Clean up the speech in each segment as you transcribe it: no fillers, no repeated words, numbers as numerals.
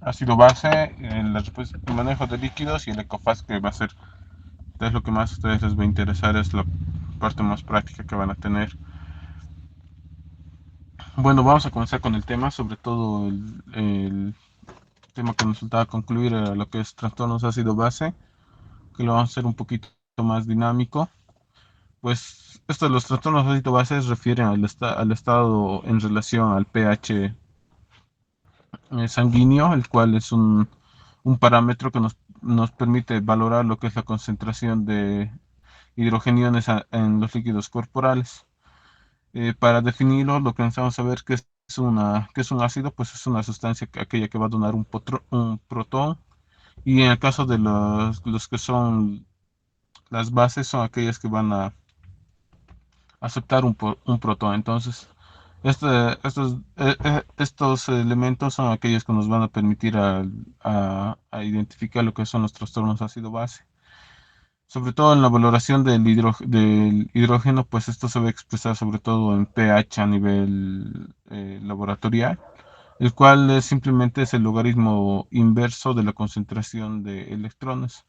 ácido base, el manejo de líquidos y el Ecofast, que va a ser, es lo que más a ustedes les va a interesar, es la parte más práctica que van a tener. Bueno, vamos a comenzar con el tema, sobre todo el tema que nos faltaba concluir era lo que es trastornos ácido base, que lo vamos a hacer un poquito más dinámico. Pues estos los trastornos ácido base refieren al estado en relación al pH sanguíneo, el cual es un parámetro que nos permite valorar lo que es la concentración de hidrogeniones en los líquidos corporales. Para definirlo, lo que necesitamos saber que es un ácido, pues es una sustancia aquella que va a donar un protón. Y en el caso de los que son las bases, son aquellas que van a aceptar un protón. Entonces, estos elementos son aquellos que nos van a permitir a identificar lo que son los trastornos ácido-base. Sobre todo en la valoración del hidrógeno, pues esto se va a expresar sobre todo en pH a nivel laboratorial, el cual simplemente es el logaritmo inverso de la concentración de electrones.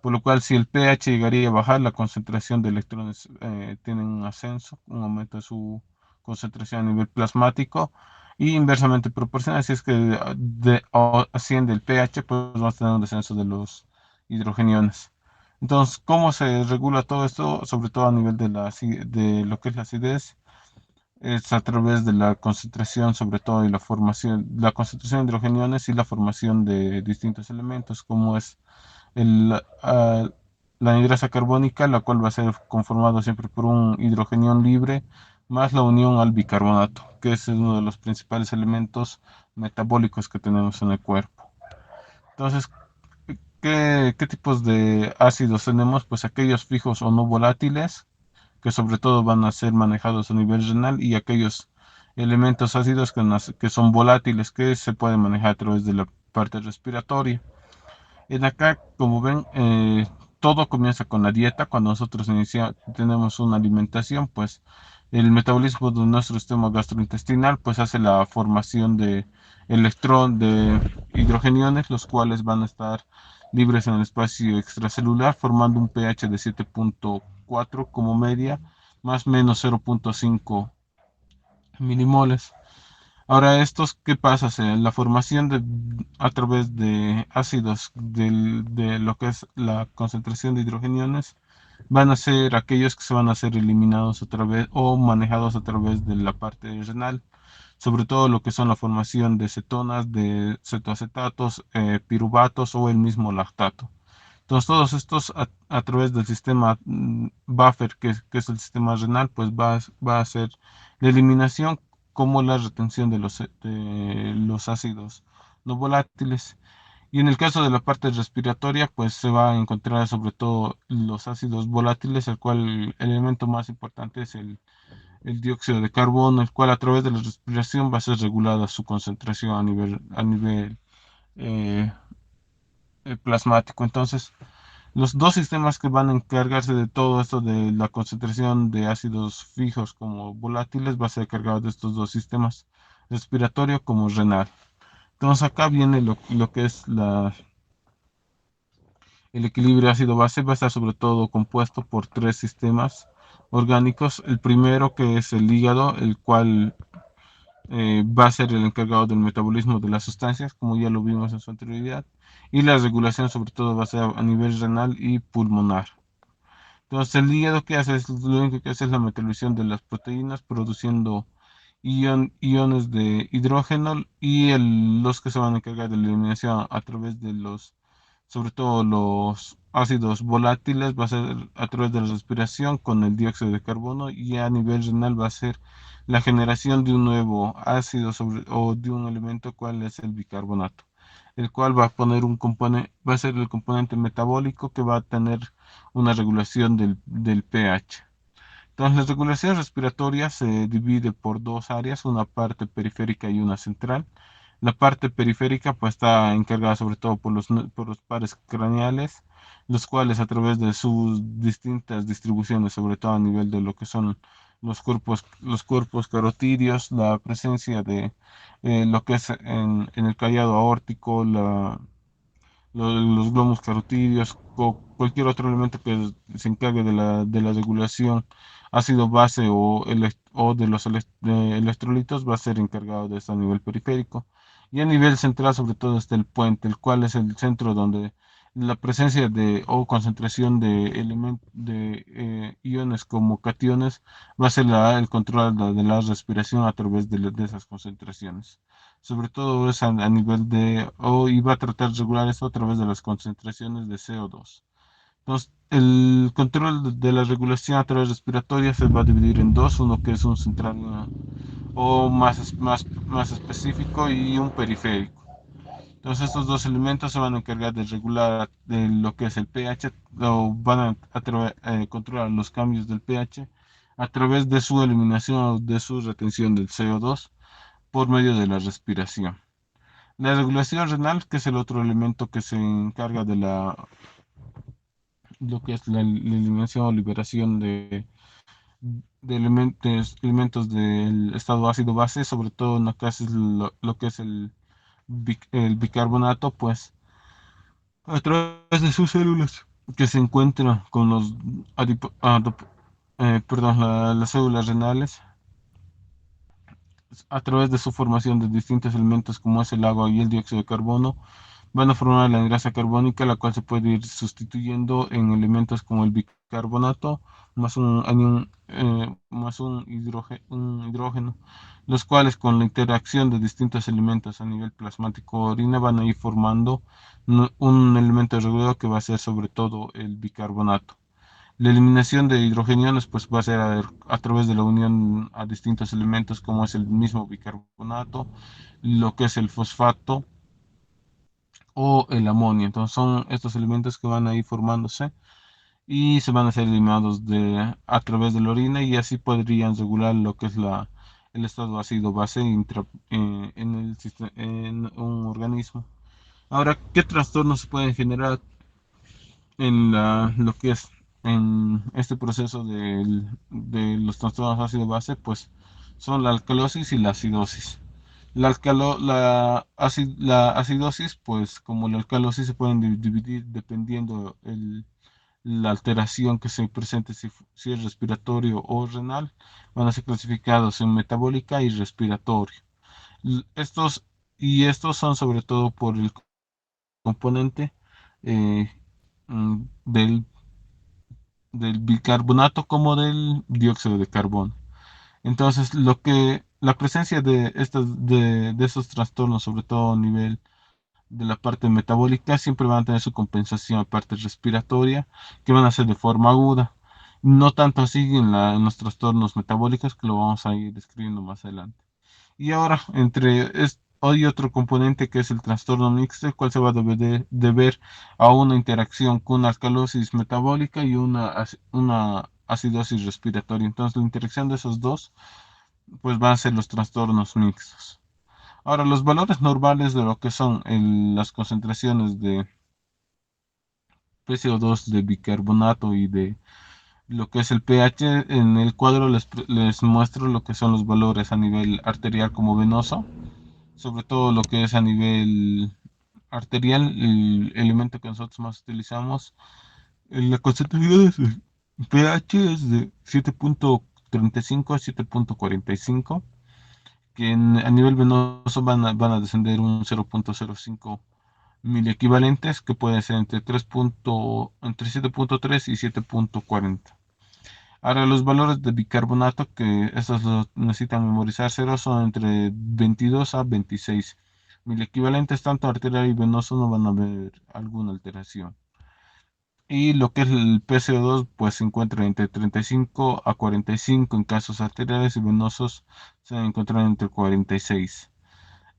Por lo cual, si el pH llegaría a bajar, la concentración de electrones tiene un ascenso, un aumento de su concentración a nivel plasmático, y inversamente proporcional. Si es que asciende el pH, pues vamos a tener un descenso de los hidrogeniones. Entonces, ¿cómo se regula todo esto? Sobre todo a nivel de lo que es la acidez, es a través de la concentración, sobre todo, y la concentración de hidrogeniones y la formación de distintos elementos, como es el, ah, la anhidrasa carbónica, la cual va a ser conformado siempre por un hidrogenión libre más la unión al bicarbonato, que es uno de los principales elementos metabólicos que tenemos en el cuerpo. Entonces, ¿qué tipos de ácidos tenemos? Pues aquellos fijos o no volátiles, que sobre todo van a ser manejados a nivel renal, y aquellos elementos ácidos que son volátiles, que se pueden manejar a través de la parte respiratoria. En acá, como ven, todo comienza con la dieta. Cuando nosotros tenemos una alimentación, pues el metabolismo de nuestro sistema gastrointestinal pues hace la formación de de hidrogeniones, los cuales van a estar libres en el espacio extracelular, formando un pH de 7.4 como media, más o menos 0.5 milimoles. Ahora, ¿qué pasa? La formación a través de ácidos de lo que es la concentración de hidrogeniones van a ser aquellos que se van a ser eliminados a través o manejados a través de la parte renal, sobre todo lo que son la formación de cetonas, de cetoacetatos, piruvatos o el mismo lactato. Entonces, todos estos a través del sistema buffer, que es el sistema renal, pues va a hacer la eliminación como la retención de los ácidos no volátiles. Y en el caso de la parte respiratoria, pues se va a encontrar sobre todo los ácidos volátiles, el cual el elemento más importante es el dióxido de carbono, el cual a través de la respiración va a ser regulada su concentración a nivel eh, plasmático. Entonces, los dos sistemas que van a encargarse de todo esto de la concentración de ácidos fijos como volátiles va a ser cargado de estos dos sistemas, respiratorio como renal. Entonces acá viene lo que es el equilibrio ácido-base. Va a estar sobre todo compuesto por tres sistemas orgánicos. El primero, que es el hígado, el cual va a ser el encargado del metabolismo de las sustancias, como ya lo vimos en su anterioridad, y la regulación sobre todo va a ser a nivel renal y pulmonar. Entonces el hígado, que hace es lo único que hace es la metabolización de las proteínas, produciendo iones de hidrógeno, y los que se van a encargar de la eliminación a través de sobre todo los ácidos volátiles, va a ser a través de la respiración con el dióxido de carbono, y a nivel renal va a ser la generación de un nuevo ácido o de un elemento, cual es el bicarbonato, el cual va a poner va a ser el componente metabólico que va a tener una regulación del pH. Entonces, la regulación respiratoria se divide por dos áreas, una parte periférica y una central. La parte periférica pues está encargada sobre todo por los pares craneales, los cuales a través de sus distintas distribuciones, sobre todo a nivel de lo que son los cuerpos carotídeos, la presencia de lo que es en el callado aórtico, los glóbulos carotídeos, o cualquier otro elemento que se encargue de la regulación ácido base o de los electrolitos va a ser encargado de esto a nivel periférico. Y a nivel central, sobre todo, está el puente, el cual es el centro donde la presencia de o concentración de iones como cationes va a ser el control de la respiración a través de esas concentraciones. Sobre todo es a nivel y va a tratar de regular esto a través de las concentraciones de CO2. Entonces, el control de la regulación a través respiratoria se va a dividir en dos, uno que es un central o más específico y un periférico. Entonces, estos dos elementos se van a encargar de regular lo que es el pH, o van a controlar los cambios del pH a través de su eliminación o de su retención del CO2 por medio de la respiración. La regulación renal, que es el otro elemento que se encarga de lo que es la eliminación o liberación de elementos del estado ácido base, sobre todo en lo que es lo que es el bicarbonato, pues a través de sus células que se encuentran con los las células renales, a través de su formación de distintos elementos como es el agua y el dióxido de carbono, van a formar la grasa carbónica, la cual se puede ir sustituyendo en elementos como el bicarbonato más un anión, un hidrógeno, los cuales con la interacción de distintos elementos a nivel plasmático orina van a ir formando un elemento regulador que va a ser sobre todo el bicarbonato. La eliminación de hidrogeniones pues va a ser a través de la unión a distintos elementos como es el mismo bicarbonato, lo que es el fosfato o el amonio. Entonces son estos elementos que van a ir formándose y se van a ser eliminados a través de la orina y así podrían regular lo que es el estado ácido base en un organismo. Ahora, ¿qué trastornos se pueden generar en lo que es en este proceso de los trastornos ácido-base? Pues son la alcalosis y la acidosis. La acidosis, pues como la alcalosis se pueden dividir dependiendo la alteración que se presente, si es respiratorio o renal, van a ser clasificados en metabólica y respiratorio. Estos, estos son sobre todo por el componente eh, del bicarbonato como del dióxido de carbono. Entonces, la presencia de esos trastornos, sobre todo a nivel de la parte metabólica, siempre van a tener su compensación a parte respiratoria, que van a ser de forma aguda. No tanto así en los trastornos metabólicos, que lo vamos a ir describiendo más adelante. Y ahora, hay otro componente que es el trastorno mixto, el cual se va a deber a una interacción con una alcalosis metabólica y una acidosis respiratoria. Entonces, la interacción de esos dos, pues van a ser los trastornos mixtos. Ahora, los valores normales de lo que son las concentraciones de PCO2, de bicarbonato y de lo que es el pH, en el cuadro les muestro lo que son los valores a nivel arterial como venoso, sobre todo lo que es a nivel arterial, el elemento que nosotros más utilizamos. La concentración de pH es de 7.35 a 7.45, que a nivel venoso van a descender un 0.05 miliequivalentes, que puede ser entre 7.3 y 7.40. Ahora, los valores de bicarbonato, que estos los necesitan memorizar cero, son entre 22 a 26 mil equivalentes, tanto arterial y venoso no van a haber alguna alteración. Y lo que es el PCO2, pues se encuentra entre 35 a 45 en casos arteriales, y venosos se encuentran entre 46.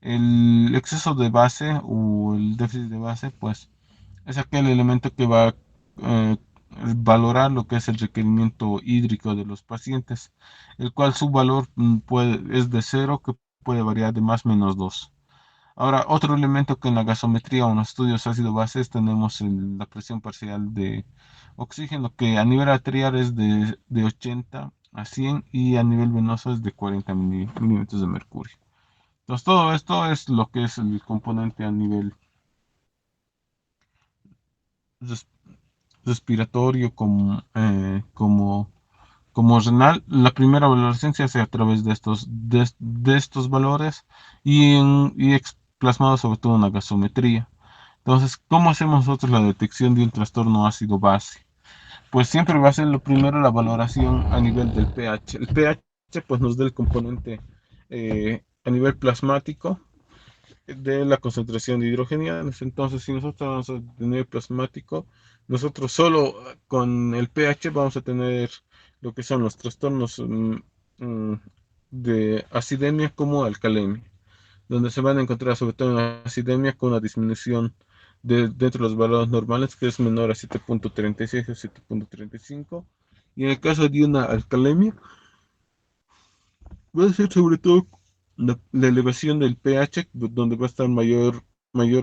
El exceso de base o el déficit de base, pues es aquel elemento que va a eh, valorar lo que es el requerimiento hídrico de los pacientes, el cual su valor es de cero, que puede variar de más o menos 2. Ahora, otro elemento que en la gasometría o en los estudios ácido-bases tenemos la presión parcial de oxígeno, que a nivel arterial es de 80 a 100 y a nivel venoso es de 40 milímetros de mercurio. Entonces todo esto es lo que es el componente a nivel res- respiratorio como renal. La primera valoración se hace a través de estos valores y plasmado sobre todo en la gasometría. Entonces, ¿cómo hacemos nosotros la detección de un trastorno ácido base? Pues siempre va a ser lo primero la valoración a nivel del pH. El pH pues nos da el componente a nivel plasmático de la concentración de hidrogeniados. Entonces, si nosotros vamos a tener plasmático, nosotros solo con el pH vamos a tener lo que son los trastornos mm, de acidemia como alcalemia, donde se van a encontrar sobre todo en acidemia con una disminución dentro de los valores normales que es menor a 7.36 o 7.35. Y en el caso de una alcalemia, va a ser sobre todo la elevación del pH, donde va a estar mayor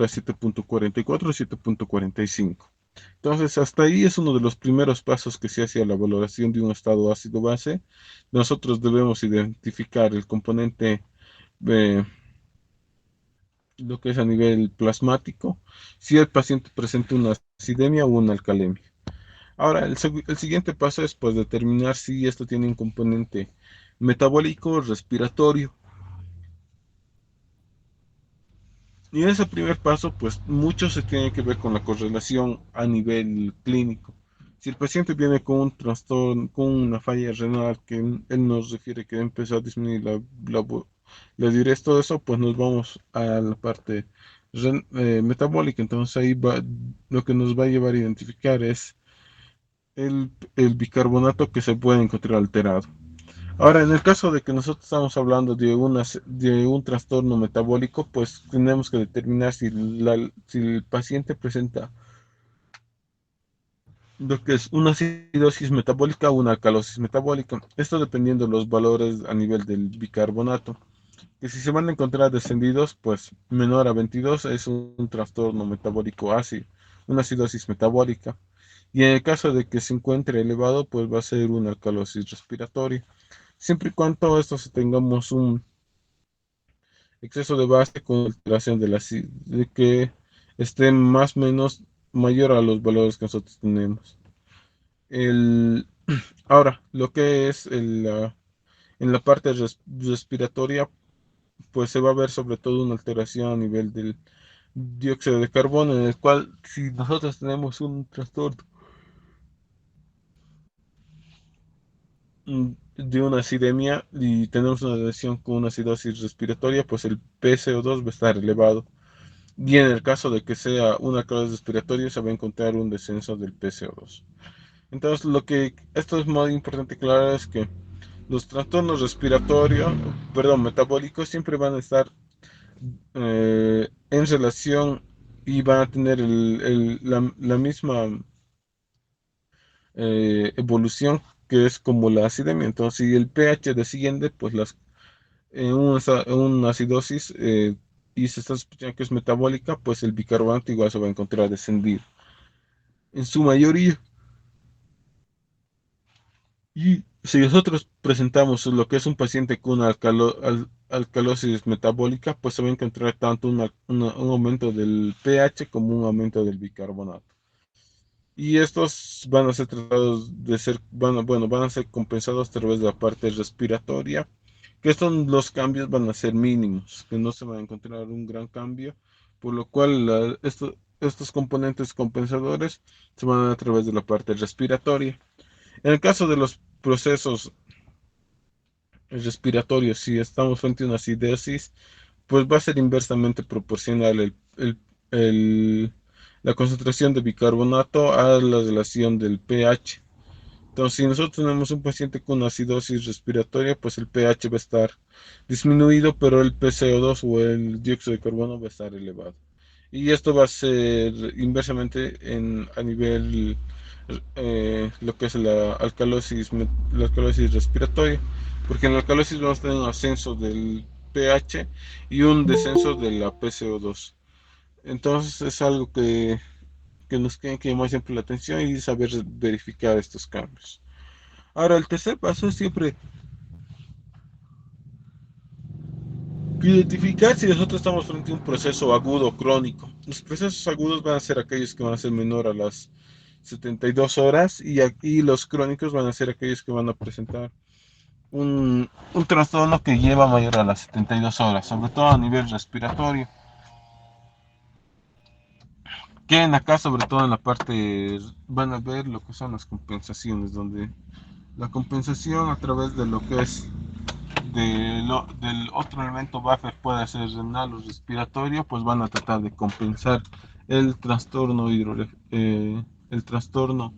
a 7.44 o 7.45. Entonces, hasta ahí es uno de los primeros pasos que se hace a la valoración de un estado ácido-base. Nosotros debemos identificar el componente, eh, lo que es a nivel plasmático, si el paciente presenta una acidemia o una alcalemia. Ahora, el siguiente paso es pues determinar si esto tiene un componente metabólico, respiratorio. Y en ese primer paso, pues mucho se tiene que ver con la correlación a nivel clínico. Si el paciente viene con un trastorno, con una falla renal que él nos refiere que empezó a disminuir la diurés, todo eso, pues nos vamos a la parte metabólica. Entonces ahí va, lo que nos va a llevar a identificar es el bicarbonato que se puede encontrar alterado. Ahora, en el caso de que nosotros estamos hablando de un trastorno metabólico, pues tenemos que determinar si el paciente presenta lo que es una acidosis metabólica o una alcalosis metabólica. Esto dependiendo de los valores a nivel del bicarbonato. Que si se van a encontrar descendidos, pues menor a 22 es un trastorno metabólico ácido, una acidosis metabólica. Y en el caso de que se encuentre elevado, pues va a ser una alcalosis respiratoria. Siempre y cuando esto tengamos un exceso de base con alteración de que esté más o menos mayor a los valores que nosotros tenemos. El, ahora, lo que es en la parte respiratoria, pues se va a ver sobre todo una alteración a nivel del dióxido de carbono, en el cual si nosotros tenemos un trastorno de una acidemia y tenemos una lesión con una acidosis respiratoria, pues el PCO2 va a estar elevado. Y en el caso de que sea una causa respiratoria, se va a encontrar un descenso del PCO2. Entonces, esto es muy importante aclarar es que los trastornos respiratorios, perdón, metabólicos, siempre van a estar en relación y van a tener la misma evolución que es como la acidemia. Entonces, si el pH desciende, pues en una acidosis y se está sospechando que es metabólica, pues el bicarbonato igual se va a encontrar descendido en su mayoría. Y si nosotros presentamos lo que es un paciente con una alcalosis metabólica, pues se va a encontrar tanto un aumento del pH como un aumento del bicarbonato. Y estos van a ser tratados de ser, bueno, van a ser compensados a través de la parte respiratoria, que los cambios van a ser mínimos, que no se va a encontrar un gran cambio, por lo cual estos componentes compensadores se van a dar a través de la parte respiratoria. En el caso de los procesos respiratorios, si estamos frente a una acidosis, pues va a ser inversamente proporcional el- la concentración de bicarbonato a la relación del pH. Entonces, si nosotros tenemos un paciente con acidosis respiratoria, pues el pH va a estar disminuido, pero el PCO2 o el dióxido de carbono va a estar elevado. Y esto va a ser inversamente a nivel lo que es la alcalosis respiratoria, porque en la alcalosis vamos a tener un ascenso del pH y un descenso de la PCO2. Entonces es algo que nos tiene que llamar siempre la atención y saber verificar estos cambios. Ahora, el tercer paso es siempre identificar si nosotros estamos frente a un proceso agudo o crónico. Los procesos agudos van a ser aquellos que van a ser menor a las 72 horas y aquí los crónicos van a ser aquellos que van a presentar un trastorno que lleva mayor a las 72 horas, sobre todo a nivel respiratorio. Que en acá, sobre todo en la parte, van a ver lo que son las compensaciones, donde la compensación a través de lo que es del otro elemento buffer puede ser renal o respiratorio, pues van a tratar de compensar el trastorno el trastorno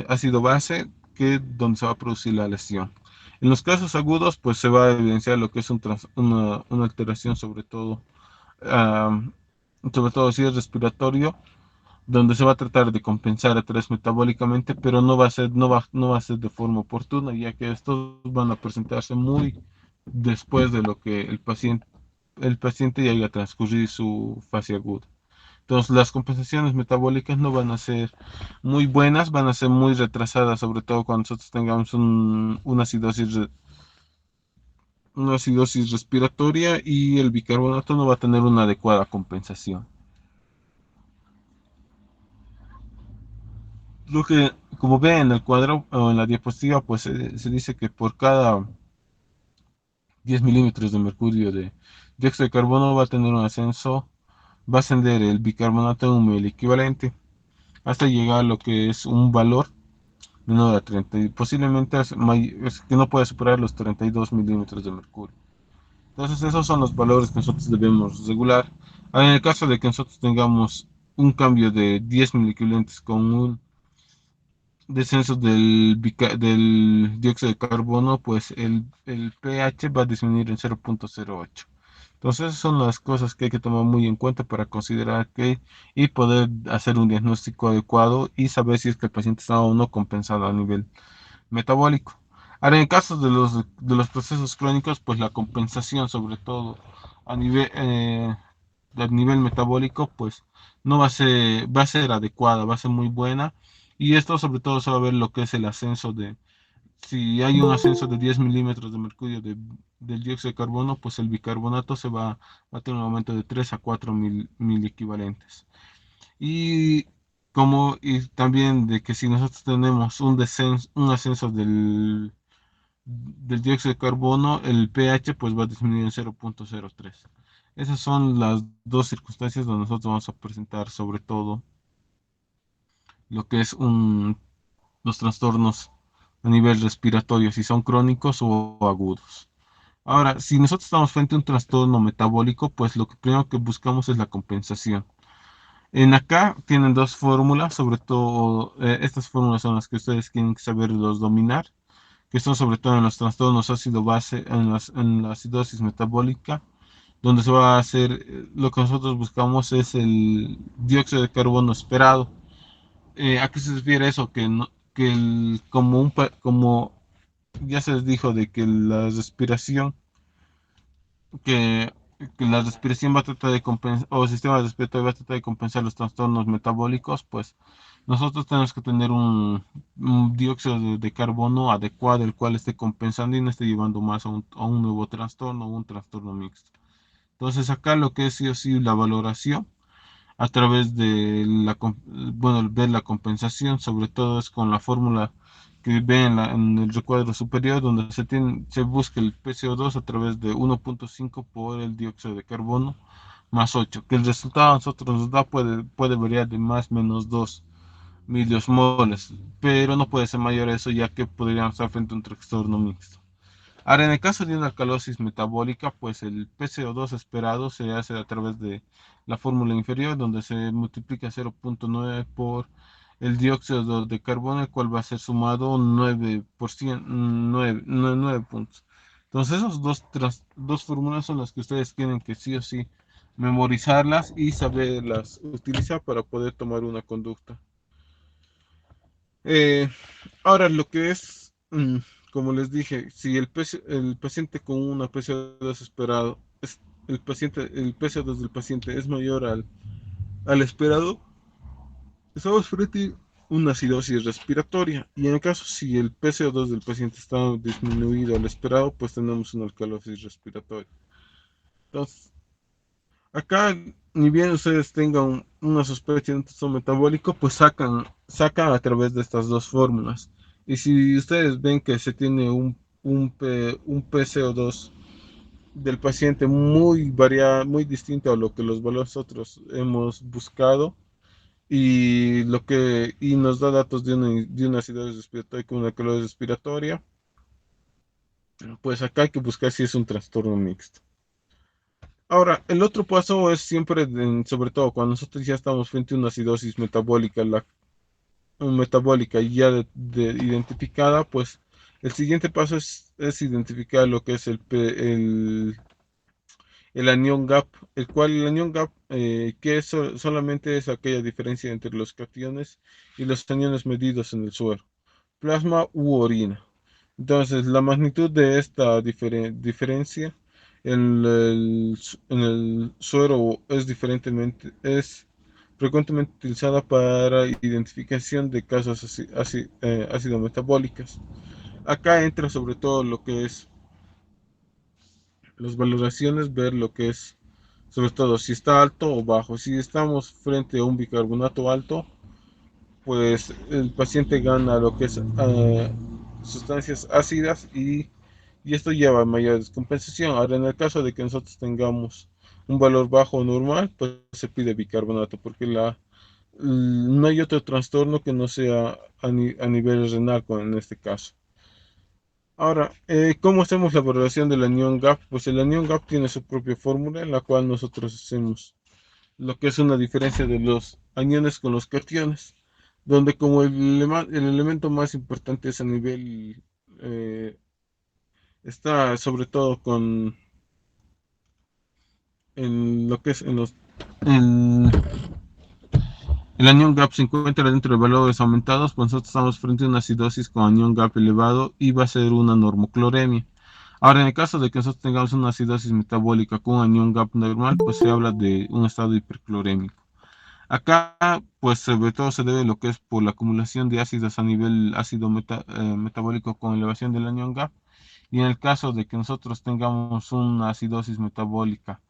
ácido base que donde se va a producir la lesión. En los casos agudos, pues se va a evidenciar lo que es una alteración, um, sobre todo si es respiratorio, donde se va a tratar de compensar a través metabólicamente, pero no va a ser de forma oportuna, ya que estos van a presentarse muy después de lo que el paciente ya haya transcurrido su fase aguda. Entonces, las compensaciones metabólicas no van a ser muy buenas, van a ser muy retrasadas, sobre todo cuando nosotros tengamos una acidosis respiratoria y el bicarbonato no va a tener una adecuada compensación. Lo que, como ven en el cuadro o en la diapositiva, pues se dice que por cada 10 milímetros de mercurio de dióxido de carbono va a tener un ascenso, va a ascender el bicarbonato en un mil equivalente hasta llegar a lo que es un valor menor a 30, y posiblemente es que no puede superar los 32 milímetros de mercurio. Entonces esos son los valores que nosotros debemos regular. Ahora, en el caso de que nosotros tengamos un cambio de 10 miliequivalentes con un descenso del dióxido de carbono, pues el pH va a disminuir en 0.08. Entonces, esas son las cosas que hay que tomar muy en cuenta para considerar que y poder hacer un diagnóstico adecuado y saber si es que el paciente está o no compensado a nivel metabólico. Ahora, en el caso de los procesos crónicos, pues la compensación, sobre todo a nivel metabólico, pues no va a ser adecuada, va a ser muy buena. Y esto sobre todo se va a ver lo que es el ascenso si hay un ascenso de 10 milímetros de mercurio del dióxido de carbono, pues el bicarbonato va a tener un aumento de 3 a 4 mil equivalentes. Y y también de que si nosotros tenemos un ascenso del dióxido de carbono, el pH pues va a disminuir en 0.03. Esas son las dos circunstancias donde nosotros vamos a presentar sobre todo lo que es los trastornos a nivel respiratorio, si son crónicos o agudos. Ahora, si nosotros estamos frente a un trastorno metabólico, pues lo que primero que buscamos es la compensación. En acá tienen dos fórmulas, sobre todo estas fórmulas son las que ustedes tienen que saberlos dominar, que son sobre todo en los trastornos ácido base, en la acidosis metabólica, donde se va a hacer, lo que nosotros buscamos es el dióxido de carbono esperado. ¿A qué se refiere eso? Que, no- que el, como, un, pa- como ya se les dijo de que que, que la respiración va a tratar de compensar, o el sistema respiratorio va a tratar de compensar los trastornos metabólicos, pues nosotros tenemos que tener un dióxido de carbono adecuado, el cual esté compensando y no esté llevando más a un nuevo trastorno o un trastorno mixto. Entonces acá lo que es sí o sí la valoración a través de bueno, ver la compensación, sobre todo es con la fórmula que ve en el recuadro superior, donde se busca el PCO2 a través de 1.5 por el dióxido de carbono más 8, que el resultado a nosotros nos da puede variar de más o menos 2 miliosmoles, pero no puede ser mayor a eso ya que podríamos estar frente a un trastorno mixto. Ahora, en el caso de una alcalosis metabólica, pues el PCO2 esperado se hace a través de la fórmula inferior, donde se multiplica 0.9 por el dióxido de carbono, el cual va a ser sumado 9%, 9 puntos. Entonces, esos dos fórmulas son las que ustedes tienen que sí o sí memorizarlas y saberlas utilizar para poder tomar una conducta. Eh, Ahora, lo que es, como les dije, si el paciente con una PCO2 esperado, el PCO2 del paciente es mayor al esperado, estamos frente. una acidosis respiratoria. Y en el caso si el PCO2 del paciente está disminuido al esperado, pues tenemos una alcalosis respiratoria. Entonces, acá, ni bien ustedes tengan una sospecha de un trastorno metabólico, pues sacan a través de estas dos fórmulas. Y si ustedes ven que se tiene un PCO2 del paciente muy variado, muy distinto a lo que los nosotros hemos buscado, y nos da datos de una acidosis respiratoria con una calor respiratoria, pues acá hay que buscar si es un trastorno mixto. Ahora, el otro paso es siempre, sobre todo cuando nosotros ya estamos frente a una acidosis metabólica, metabólica ya identificada, pues el siguiente paso es identificar lo que es el anión gap, el cual el anión gap, que solamente es aquella diferencia entre los cationes y los aniones medidos en el suero, plasma u orina. Entonces, la magnitud de esta diferencia en el suero es frecuentemente utilizada para identificación de casos ácido metabólicas. Acá entra sobre todo lo que es las valoraciones, ver lo que es, sobre todo si está alto o bajo. Si estamos frente a un bicarbonato alto, pues el paciente gana lo que es sustancias ácidas y esto lleva a mayor descompensación. Ahora, en el caso de que nosotros tengamos un valor bajo o normal, pues se pide bicarbonato porque no hay otro trastorno que no sea a nivel renal en este caso. Ahora, ¿cómo hacemos la valoración del anión GAP? Pues el anión GAP tiene su propia fórmula en la cual nosotros hacemos lo que es una diferencia de los aniones con los cationes, donde como el elemento más importante es a nivel, está sobre todo en lo que es en el anión gap se encuentra dentro de valores aumentados, pues nosotros estamos frente a una acidosis con anión gap elevado y va a ser una normocloremia. Ahora, en el caso de que nosotros tengamos una acidosis metabólica con anión gap normal, pues se habla de un estado hiperclorémico. Acá, pues sobre todo se debe lo que es por la acumulación de ácidos a nivel ácido metabólico con elevación del anión gap. Y en el caso de que nosotros tengamos una acidosis metabólica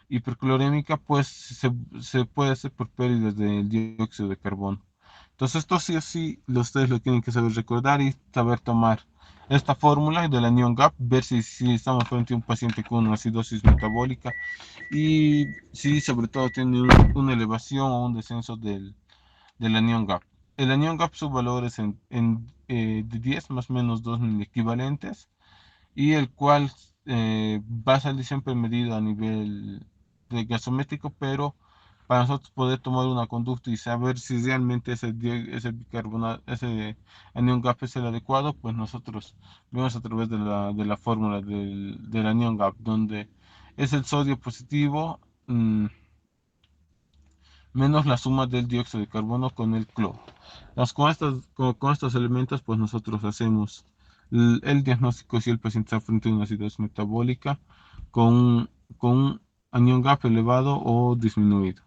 hiperclorémica, pues se puede hacer por pérdidas del dióxido de carbono. Entonces, esto sí o sí, ustedes lo tienen que saber recordar y saber tomar esta fórmula del anión GAP, ver si estamos frente a un paciente con una acidosis metabólica y si sobre todo tiene una elevación o un descenso del anión GAP. El anión GAP, su valor es de 10 más o menos 2 equivalentes y el cual va a salir siempre medido a nivel de gasométrico, pero para nosotros poder tomar una conducta y saber si realmente ese bicarbonato, ese anión GAP es el adecuado, pues nosotros vemos a través de la fórmula del anión GAP, donde es el sodio positivo menos la suma del dióxido de carbono con el cloro. Con estos elementos, pues nosotros hacemos el diagnóstico si el paciente está frente a una acidosis metabólica con un anión GAP elevado o disminuido.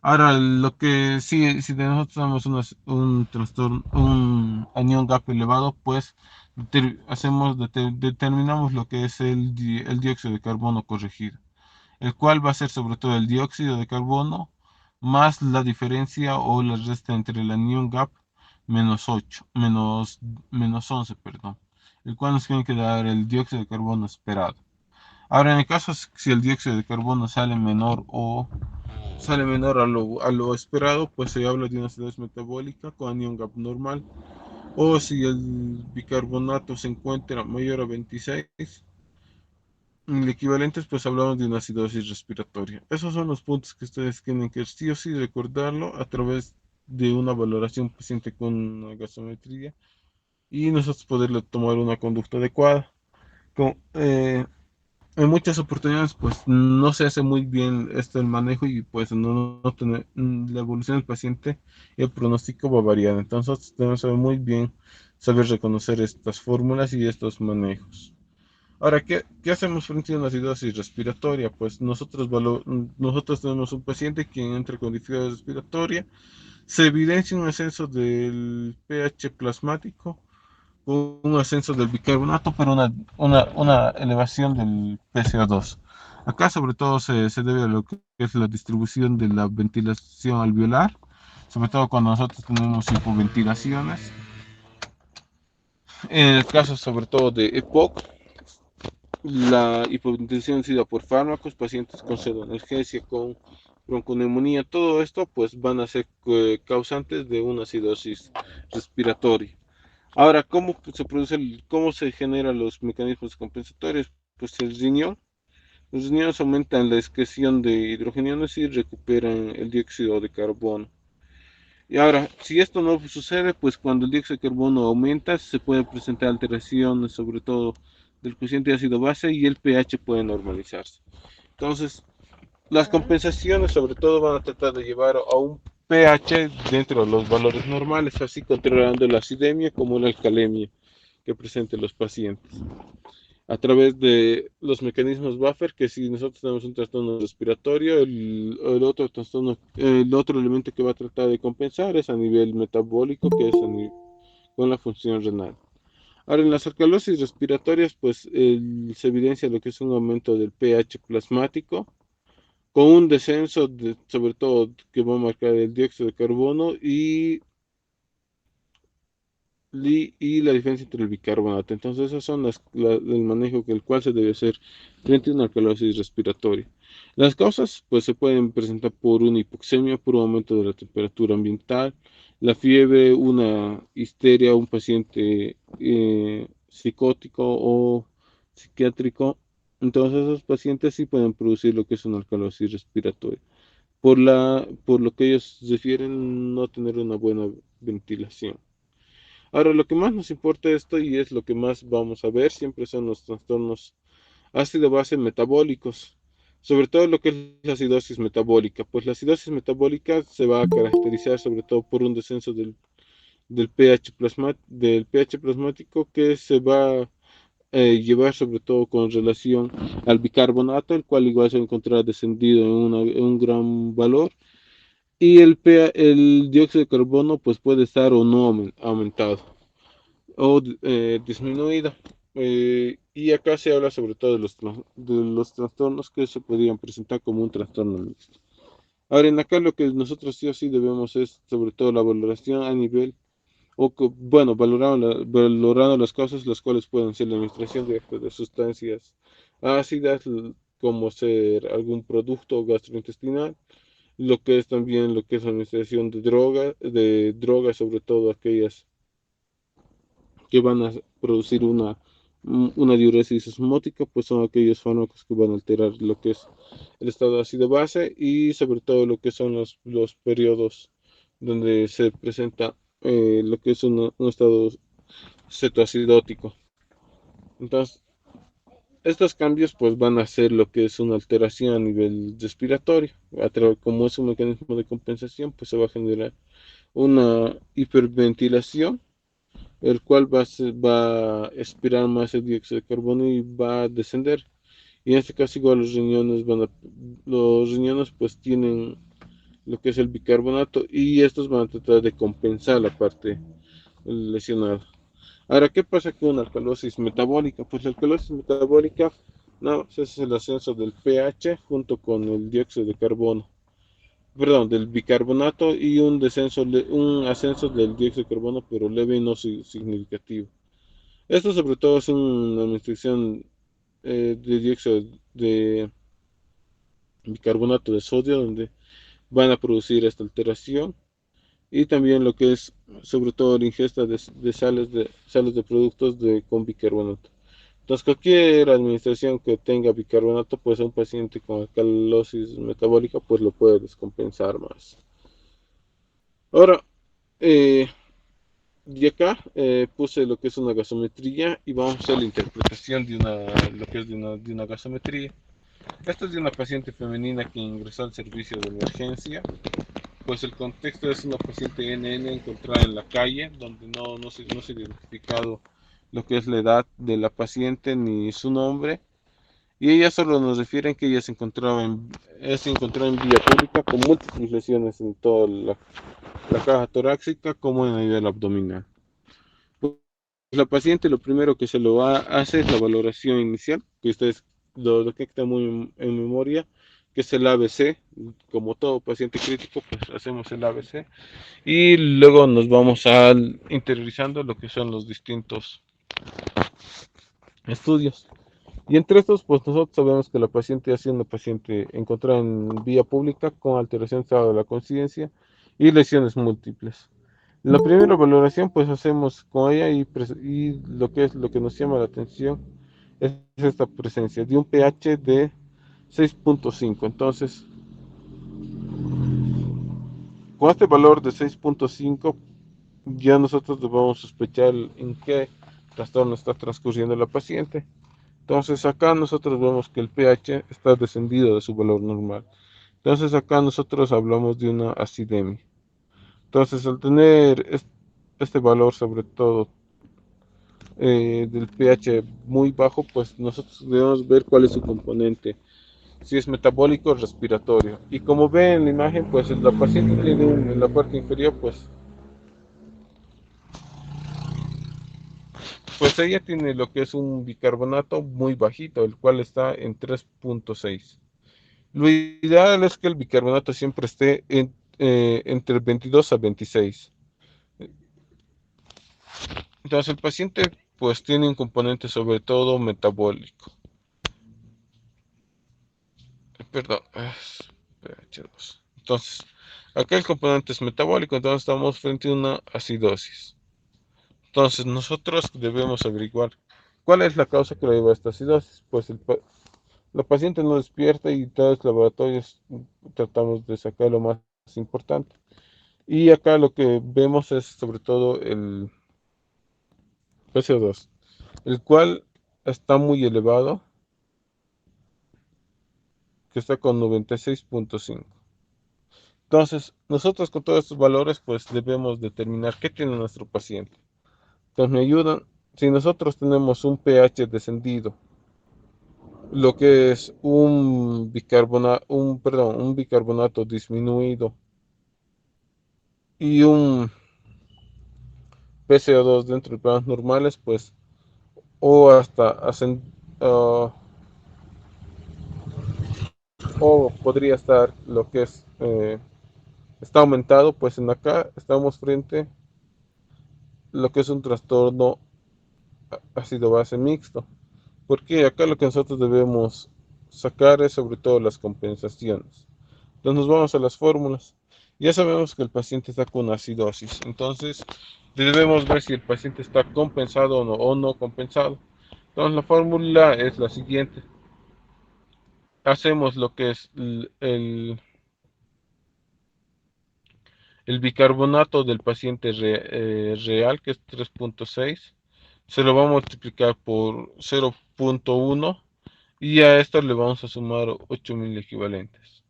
Ahora, lo que sí, si nosotros tenemos un trastorno, un anión GAP elevado, pues determinamos lo que es el dióxido de carbono corregido, el cual va a ser sobre todo el dióxido de carbono más la diferencia o la resta entre el anión gap menos 11, perdón, el cual nos tiene que dar el dióxido de carbono esperado. Ahora, en el caso si el dióxido de carbono sale menor a lo esperado, pues se habla de una acidosis metabólica con anión gap normal. O si el bicarbonato se encuentra mayor a 26, el equivalente, pues hablamos de una acidosis respiratoria. Esos son los puntos que ustedes tienen que sí o sí recordarlo a través de una valoración paciente con una gasometría y nosotros poderle tomar una conducta adecuada. En muchas oportunidades, pues no se hace muy bien el manejo y pues la evolución del paciente y el pronóstico va a variar. Entonces, tenemos que saber muy bien saber reconocer estas fórmulas y estos manejos. Ahora, ¿qué hacemos frente a una acidosis respiratoria? Pues nosotros tenemos un paciente que entra con dificultad respiratoria, Se evidencia un ascenso del pH plasmático, un ascenso del bicarbonato, pero una elevación del PCO2. Acá sobre todo se debe a lo que es la distribución de la ventilación alveolar, sobre todo cuando nosotros tenemos hipoventilaciones. En el caso sobre todo de EPOC, la hipoventilación ha sido por fármacos, pacientes con pseudoanalgesia, con bronconeumonía, todo esto pues van a ser causantes de una acidosis respiratoria. Ahora, ¿cómo se produce, cómo se generan los mecanismos compensatorios? Pues los riñones aumentan la excreción de hidrogeniones y recuperan el dióxido de carbono. Y ahora, si esto no sucede, pues cuando el dióxido de carbono aumenta, se puede presentar alteraciones, sobre todo del cociente de ácido base, y el pH puede normalizarse. Entonces, las compensaciones sobre todo van a tratar de llevar a un pH dentro de los valores normales, así controlando la acidemia como la alcalemia que presenten los pacientes. A través de los mecanismos buffer, que si nosotros tenemos un trastorno respiratorio, el otro trastorno, el otro elemento que va a tratar de compensar es a nivel metabólico, que es con la función renal. Ahora, en las alcalosis respiratorias, pues se evidencia lo que es un aumento del pH plasmático, con un descenso, sobre todo, que va a marcar el dióxido de carbono y la diferencia entre el bicarbonato. Entonces, esos son el manejo que el cual se debe hacer frente a una alcalosis respiratoria. Las causas, pues, se pueden presentar por una hipoxemia, por un aumento de la temperatura ambiental, la fiebre, una histeria, un paciente psicótico o psiquiátrico. Entonces, esos pacientes sí pueden producir lo que es una alcalosis respiratoria. Por lo que ellos refieren no tener una buena ventilación. Ahora, lo que más nos importa esto y es lo que más vamos a ver siempre son los trastornos ácido-base metabólicos, sobre todo lo que es la acidosis metabólica. Pues la acidosis metabólica se va a caracterizar sobre todo por un descenso del pH plasmático que se va a llevar sobre todo con relación al bicarbonato, el cual igual se va a encontrar descendido en un gran valor. Y el dióxido de carbono pues puede estar o no aumentado o disminuida. Y acá se habla sobre todo de los trastornos que se podrían presentar como un trastorno mixto. Ahora, en acá lo que nosotros sí o sí debemos es sobre todo la valoración a nivel, bueno, valorando las causas, las cuales pueden ser la administración directa de sustancias ácidas, como ser algún producto gastrointestinal, lo que es también lo que es la administración de drogas, sobre todo aquellas que van a producir una diuresis osmótica, pues son aquellos fármacos que van a alterar lo que es el estado de ácido base y sobre todo lo que son los periodos donde se presenta lo que es un estado cetoacidótico. Entonces, estos cambios pues van a hacer lo que es una alteración a nivel respiratorio. Como es un mecanismo de compensación, pues se va a generar una hiperventilación el cual va a expirar más el dióxido de carbono y va a descender. Y en este caso igual los riñones pues tienen lo que es el bicarbonato y estos van a tratar de compensar la parte lesionada. Ahora, ¿qué pasa con una alcalosis metabólica? Pues la alcalosis metabólica, no, ese es el ascenso del pH junto con el dióxido de carbono, perdón, del bicarbonato y un ascenso del dióxido de carbono, pero leve y no significativo. Esto sobre todo es una administración de dióxido de bicarbonato de sodio, donde van a producir esta alteración. Y también lo que es sobre todo la ingesta de sales de productos con bicarbonato. Entonces, cualquier administración que tenga bicarbonato, pues a un paciente con alcalosis metabólica, pues lo puede descompensar más. Ahora, eh, y acá puse lo que es una gasometría y vamos a hacer la interpretación lo que es de una gasometría. Esta es de una paciente femenina que ingresó al servicio de emergencia. Pues el contexto es una paciente NN encontrada en la calle, donde no se ha identificado lo que es la edad de la paciente ni su nombre. y ellas solo nos refieren que se encontraba en vía pública con múltiples lesiones en toda la caja torácica como en a nivel abdominal. Pues la paciente lo primero que hace es la valoración inicial, que ustedes lo detectan muy en memoria, que es el ABC. Como todo paciente crítico, pues hacemos el ABC y luego nos vamos interiorizando lo que son los distintos estudios. Y entre estos, pues nosotros sabemos que la paciente ha sido una paciente encontrada en vía pública con alteración de estado de la conciencia y lesiones múltiples. La primera valoración, pues hacemos con ella y lo que es lo que nos llama la atención es esta presencia de un pH de 6.5. Entonces, con este valor de 6.5, ya nosotros debemos sospechar en qué trastorno está transcurriendo la paciente. Entonces acá nosotros vemos que el pH está descendido de su valor normal. Entonces acá nosotros hablamos de una acidemia. Entonces al tener este valor sobre todo del pH muy bajo, pues nosotros debemos ver cuál es su componente, si es metabólico o respiratorio. Y como ven en la imagen, pues la paciente tiene en la parte inferior, pues ella tiene lo que es un bicarbonato muy bajito, el cual está en 3.6. Lo ideal es que el bicarbonato siempre esté entre 22 a 26. Entonces el paciente pues tiene un componente sobre todo metabólico. Perdón, es pH2. Entonces, acá el componente es metabólico, entonces estamos frente a una acidosis. Entonces nosotros debemos averiguar cuál es la causa que le lleva a esta acidosis. Pues la paciente no despierta y todos los laboratorios tratamos de sacar lo más importante. Y acá lo que vemos es sobre todo el PCO2, el cual está muy elevado, que está con 96.5. Entonces, nosotros con todos estos valores, pues debemos determinar qué tiene nuestro paciente. Entonces, me ayudan, si nosotros tenemos un pH descendido, lo que es un bicarbonato disminuido y un PCO2 dentro de planos normales, pues, o hasta uh, o podría estar lo que es está aumentado, pues en acá estamos frente a lo que es un trastorno ácido base mixto, porque acá lo que nosotros debemos sacar es sobre todo las compensaciones. Entonces nos vamos a las fórmulas. Ya sabemos que el paciente está con acidosis, entonces debemos ver si el paciente está compensado o no compensado. Entonces la fórmula es la siguiente. Hacemos lo que es el bicarbonato del paciente real, que es 3.6, se lo va a multiplicar por 0.1 y a esto le vamos a sumar 8000 equivalentes.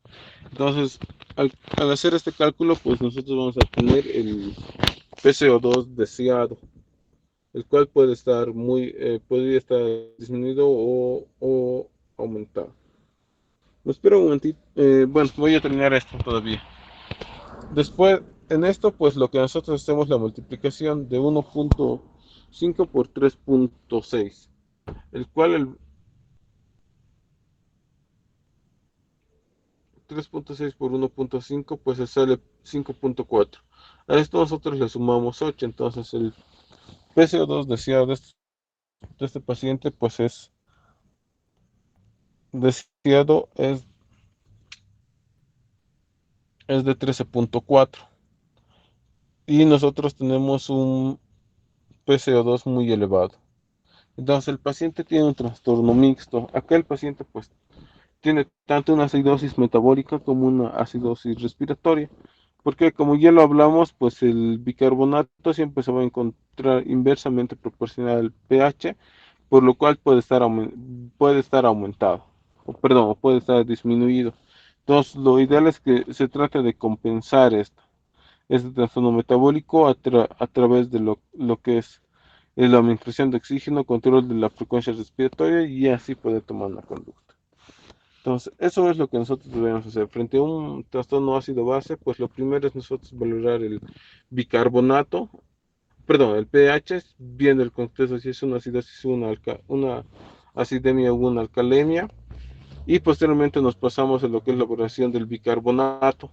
Entonces, al hacer este cálculo, pues nosotros vamos a obtener el PCO2 deseado, el cual podría estar disminuido o aumentado. Me espero un momentito. Bueno, voy a terminar esto todavía. Después, en esto, pues lo que nosotros hacemos la multiplicación de 1.5 por 3.6, el cual el 3.6 por 1.5 pues se sale 5.4. A esto nosotros le sumamos 8, entonces el PCO2 deseado de este paciente pues deseado es de 13.4 y nosotros tenemos un PCO2 muy elevado. Entonces el paciente tiene un trastorno mixto. Acá el paciente pues tiene tanto una acidosis metabólica como una acidosis respiratoria, porque como ya lo hablamos, pues el bicarbonato siempre se va a encontrar inversamente proporcional al pH, por lo cual puede estar aumentado, o perdón, o puede estar disminuido. Entonces, lo ideal es que se trate de compensar este trastorno metabólico a través de lo que es la administración de oxígeno, control de la frecuencia respiratoria y así poder tomar una conducta. Entonces, eso es lo que nosotros debemos hacer. Frente a un trastorno ácido base, pues lo primero es nosotros valorar el bicarbonato, perdón, el pH, viendo el contexto si es una acidosis, una acidemia o una alcalemia. Y posteriormente nos pasamos a lo que es la evaluación del bicarbonato,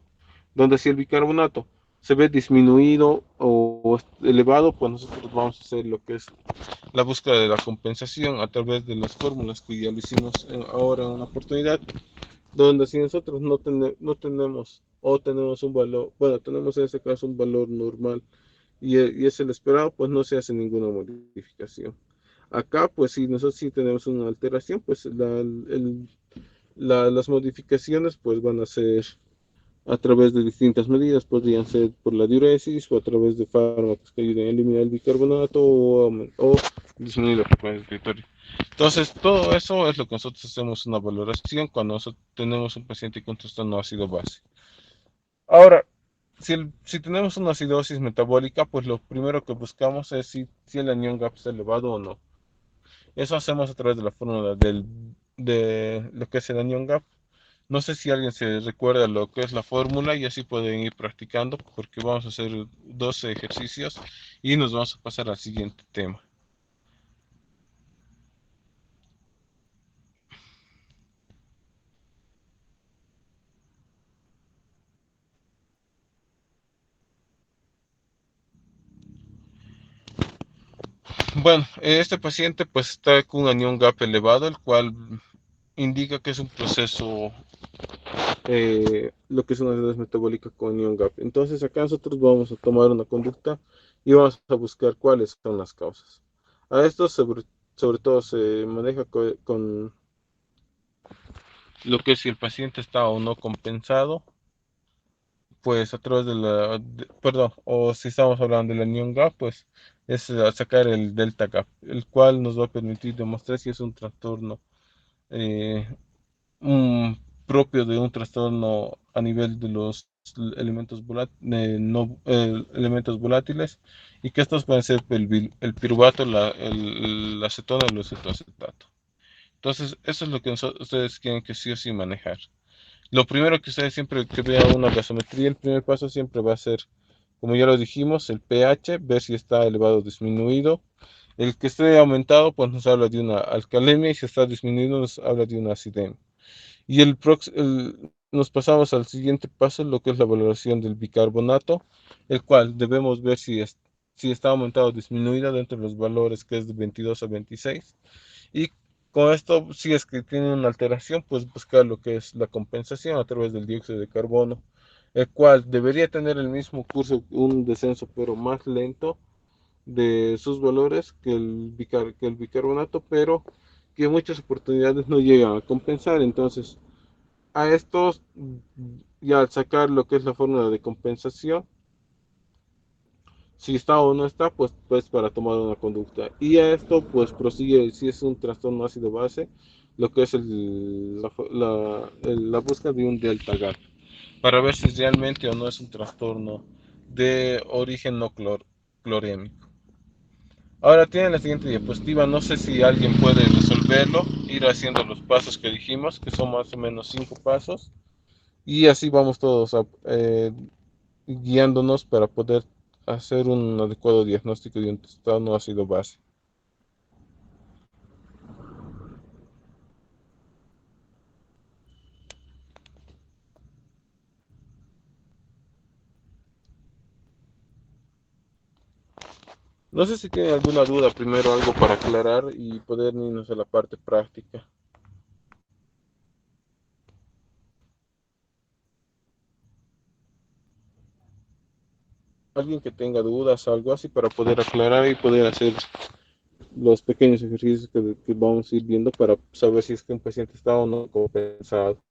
donde si el bicarbonato se ve disminuido o elevado, pues nosotros vamos a hacer lo que es la búsqueda de la compensación a través de las fórmulas que ya lo hicimos ahora en una oportunidad, donde si nosotros no tenemos o tenemos un valor, bueno, tenemos en este caso un valor normal y es el esperado, pues no se hace ninguna modificación. Acá, pues si nosotros sí tenemos una alteración, pues las modificaciones pues van a ser a través de distintas medidas, podrían ser por la diuresis o a través de fármacos que ayuden a eliminar el bicarbonato o disminuir la frecuencia respiratoria. Entonces, todo eso es lo que nosotros hacemos una valoración cuando nosotros tenemos un paciente con trastorno ácido base. Ahora, si tenemos una acidosis metabólica, pues lo primero que buscamos es si el anión GAP está elevado o no. Eso hacemos a través de la fórmula de lo que es el anión GAP. No sé si alguien se recuerda lo que es la fórmula y así pueden ir practicando porque vamos a hacer 12 ejercicios y nos vamos a pasar al siguiente tema. Bueno, este paciente pues está con un anión GAP elevado, el cual indica que es un proceso, lo que es una acidosis metabólica con anión GAP. Entonces acá nosotros vamos a tomar una conducta y vamos a buscar cuáles son las causas. A esto sobre todo se maneja con lo que si el paciente está o no compensado, pues a través perdón, o si estamos hablando del anión gap, pues es sacar el delta gap, el cual nos va a permitir demostrar si es un trastorno eh, propio de un trastorno a nivel de los elementos volátiles y que estos pueden ser el piruvato, la acetona y el acetato. Entonces, eso es lo que ustedes tienen que sí o sí manejar. Lo primero que ustedes siempre que vean una gasometría, el primer paso siempre va a ser, como ya lo dijimos, el pH, ver si está elevado o disminuido. El que esté aumentado, pues nos habla de una alcalemia y si está disminuido nos habla de una acidemia. Y nos pasamos al siguiente paso, lo que es la valoración del bicarbonato, el cual debemos ver si está aumentado o disminuido dentro de los valores que es de 22 a 26. Y con esto, si es que tiene una alteración, pues buscar lo que es la compensación a través del dióxido de carbono, el cual debería tener el mismo curso, un descenso, pero más lento de sus valores que el bicarbonato, pero que en muchas oportunidades no llegan a compensar. Entonces, a estos, ya al sacar lo que es la fórmula de compensación, si está o no está, pues para tomar una conducta. Y a esto pues prosigue si es un trastorno ácido base, lo que es la búsqueda de un delta GAP, para ver si realmente o no es un trastorno de origen no clorémico. Ahora tiene la siguiente diapositiva, no sé si alguien puede resolverlo, ir haciendo los pasos que dijimos, que son más o menos 5 pasos, y así vamos todos guiándonos para poder hacer un adecuado diagnóstico de un trastorno ácido base. No sé si tienen alguna duda, primero algo para aclarar y poder irnos a la parte práctica. Alguien que tenga dudas, algo así para poder aclarar y poder hacer los pequeños ejercicios que vamos a ir viendo para saber si es que un paciente está o no compensado.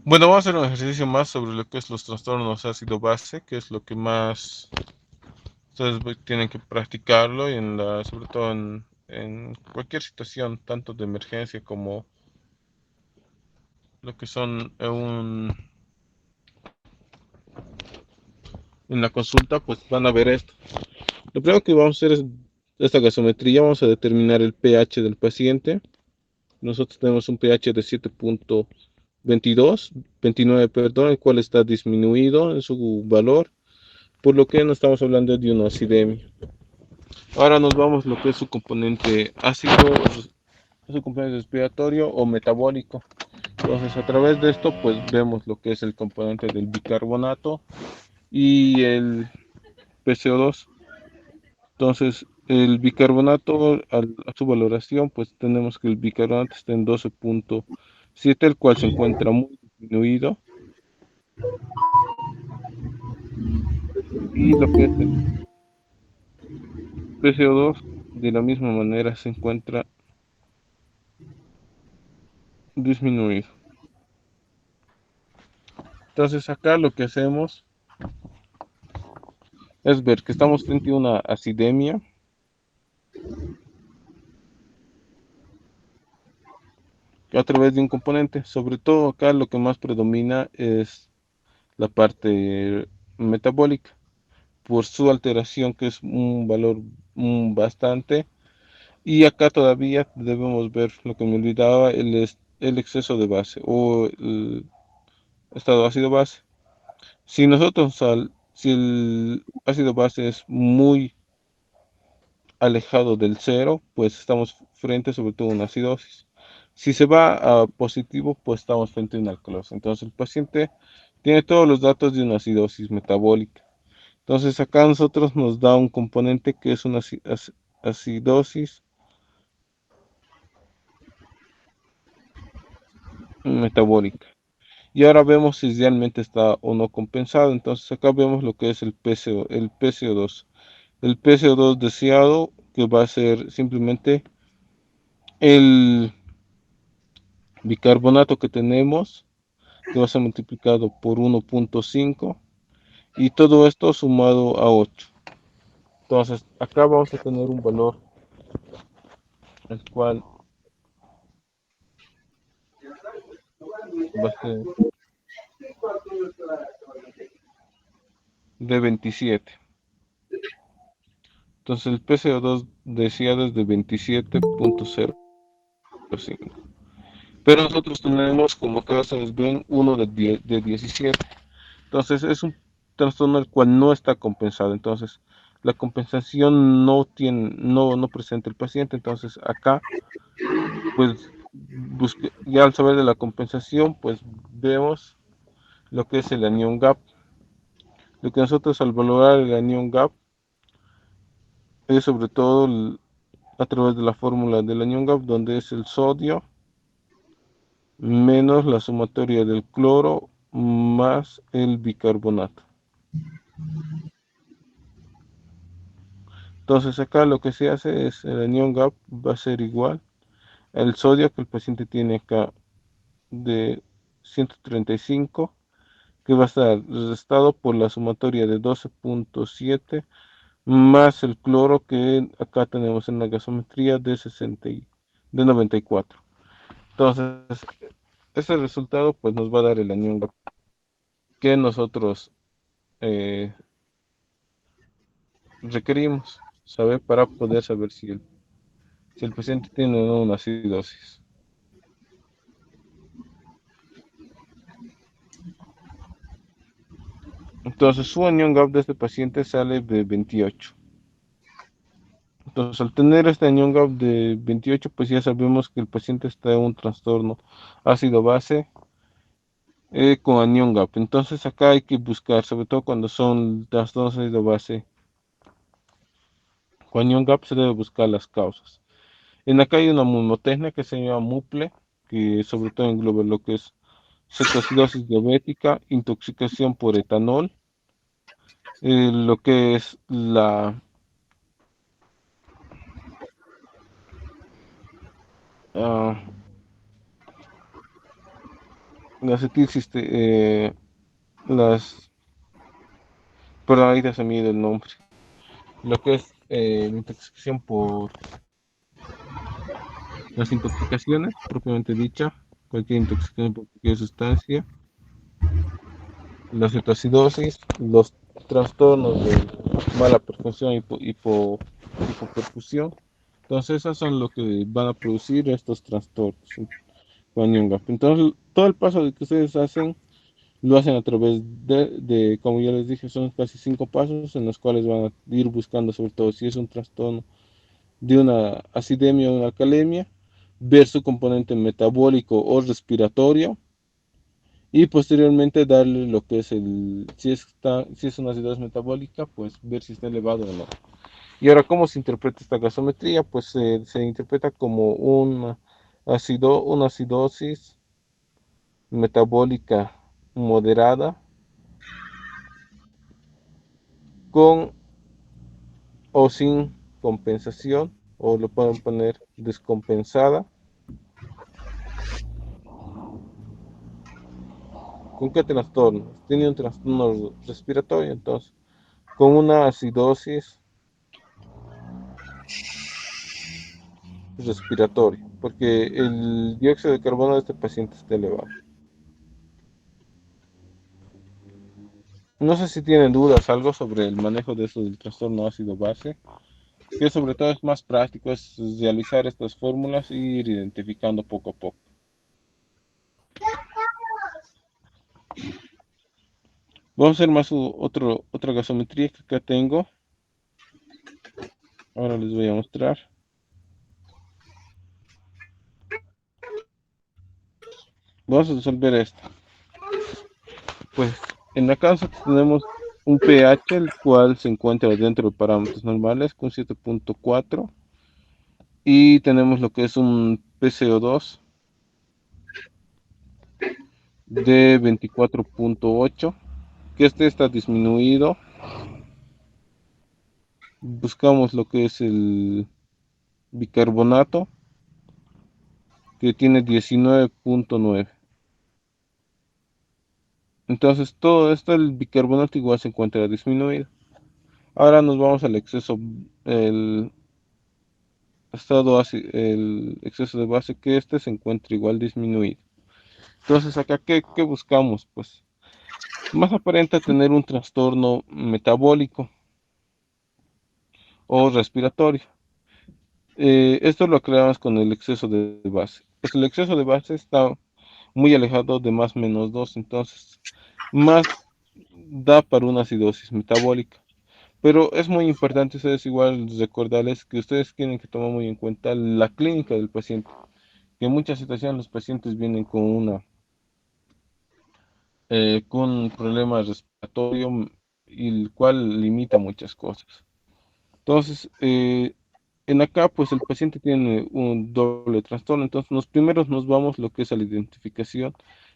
Bueno, vamos a hacer un ejercicio más sobre lo que es los trastornos ácido base, que es lo que más ustedes tienen que practicarlo y sobre todo en cualquier situación, tanto de emergencia como lo que son en la consulta, pues van a ver esto. Lo primero que vamos a hacer es esta gasometría, vamos a determinar el pH del paciente. Nosotros tenemos un pH de 7.22, 29, perdón, el cual está disminuido en su valor, por lo que no estamos hablando de una acidemia. Ahora nos vamos a lo que es su componente ácido, su componente respiratorio o metabólico. Entonces, a través de esto, pues vemos lo que es el componente del bicarbonato y el PCO2. Entonces, El bicarbonato, a su valoración, pues tenemos que el bicarbonato está en 12,7, el cual se encuentra muy disminuido. Y lo que es el PCO2, de la misma manera, se encuentra disminuido. Entonces acá lo que hacemos es ver que estamos frente a una acidemia a través de un componente. Sobre todo acá lo que más predomina es la parte metabólica, por su alteración, que es un valor bastante. Y acá todavía debemos ver lo que me olvidaba, el exceso de base o el estado ácido base. Si el ácido base es muy alejado del cero, pues estamos frente sobre todo a una acidosis. Si se va a positivo, pues estamos frente a una alcalosis. Entonces el paciente tiene todos los datos de una acidosis metabólica. Entonces acá a nosotros nos da un componente que es una acidosis metabólica. Y ahora vemos si realmente está o no compensado. Entonces acá vemos lo que es el PCO2. El PCO2 deseado, que va a ser simplemente el bicarbonato que tenemos, que va a ser multiplicado por 1,5, y todo esto sumado a 8. Entonces acá vamos a tener un valor el cual va a ser de 27. Entonces el PCO2 deseado es de 27,05. Pero nosotros tenemos, como acá ustedes ven, uno de 17. Entonces es un trastorno el cual no está compensado. Entonces la compensación no presenta el paciente. Entonces acá, pues ya al saber de la compensación, pues vemos lo que es el anion gap. Lo que nosotros al valorar el anion gap es sobre todo a través de la fórmula del anion gap, donde es el sodio menos la sumatoria del cloro más el bicarbonato. Entonces acá lo que se hace es el anion gap va a ser igual al sodio que el paciente tiene acá de 135, que va a estar restado por la sumatoria de 12,7 más el cloro que acá tenemos en la gasometría de 94. Entonces ese resultado pues nos va a dar el anion gap que nosotros eh, requerimos saber para poder saber si el paciente tiene o no una acidosis. Entonces su anion gap de este paciente sale de 28. Entonces al tener este anion gap de 28, pues ya sabemos que el paciente está en un trastorno ácido base con anion gap. Entonces acá hay que buscar, sobre todo cuando son trastornos ácido base con anion gap, se debe buscar las causas. En acá hay una mnemotecnia que se llama MUPLE, que sobre todo engloba lo que es cetoacidosis diabética, intoxicación por etanol, lo que es ah, la las, perdón, ahorita se me ha ido el nombre, lo que es la intoxicación por las intoxicaciones, propiamente dicha, cualquier intoxicación por cualquier sustancia, la cetoacidosis, los trastornos de mala perfusión y hipoperfusión. Entonces, esas son lo que van a producir estos trastornos con anion gap. Entonces, todo el paso de que ustedes hacen, lo hacen a través como ya les dije, son casi 5 pasos en los cuales van a ir buscando, sobre todo si es un trastorno de una acidemia o una alcalemia, ver su componente metabólico o respiratorio y posteriormente darle lo que es si es una acidosis metabólica, pues ver si está elevado o no. Y ahora, ¿cómo se interpreta esta gasometría? Pues se interpreta como una acidosis metabólica moderada con o sin compensación, o lo pueden poner descompensada. ¿Con qué trastorno? Tiene un trastorno respiratorio, entonces, con una acidosis respiratoria, porque el dióxido de carbono de este paciente está elevado. No sé si tienen dudas algo sobre el manejo de eso del trastorno ácido base, que sobre todo es más práctico, es realizar estas fórmulas e ir identificando poco a poco. Vamos a hacer más otra gasometría que acá tengo. Ahora les voy a mostrar. Vamos a resolver esto. Pues en la casa tenemos un pH, el cual se encuentra dentro de parámetros normales con 7.4. Y tenemos lo que es un PCO2 de 24.8, que este está disminuido. Buscamos lo que es el bicarbonato, que tiene 19.9. Entonces todo esto, el bicarbonato igual se encuentra disminuido. Ahora nos vamos al exceso, el el exceso de base, que este se encuentra igual disminuido. Entonces acá, ¿qué buscamos? Pues más aparenta tener un trastorno metabólico o respiratorio. Esto lo creamos con el exceso de base. Pues el exceso de base está muy alejado de más menos 2, entonces más da para una acidosis metabólica. Pero es muy importante ustedes igual recordarles que ustedes tienen que tomar muy en cuenta la clínica del paciente, que en muchas situaciones los pacientes vienen con un problema respiratorio y el cual limita muchas cosas. Entonces, en acá, pues el paciente tiene un doble trastorno. Entonces, los primeros nos vamos lo que es a la identificación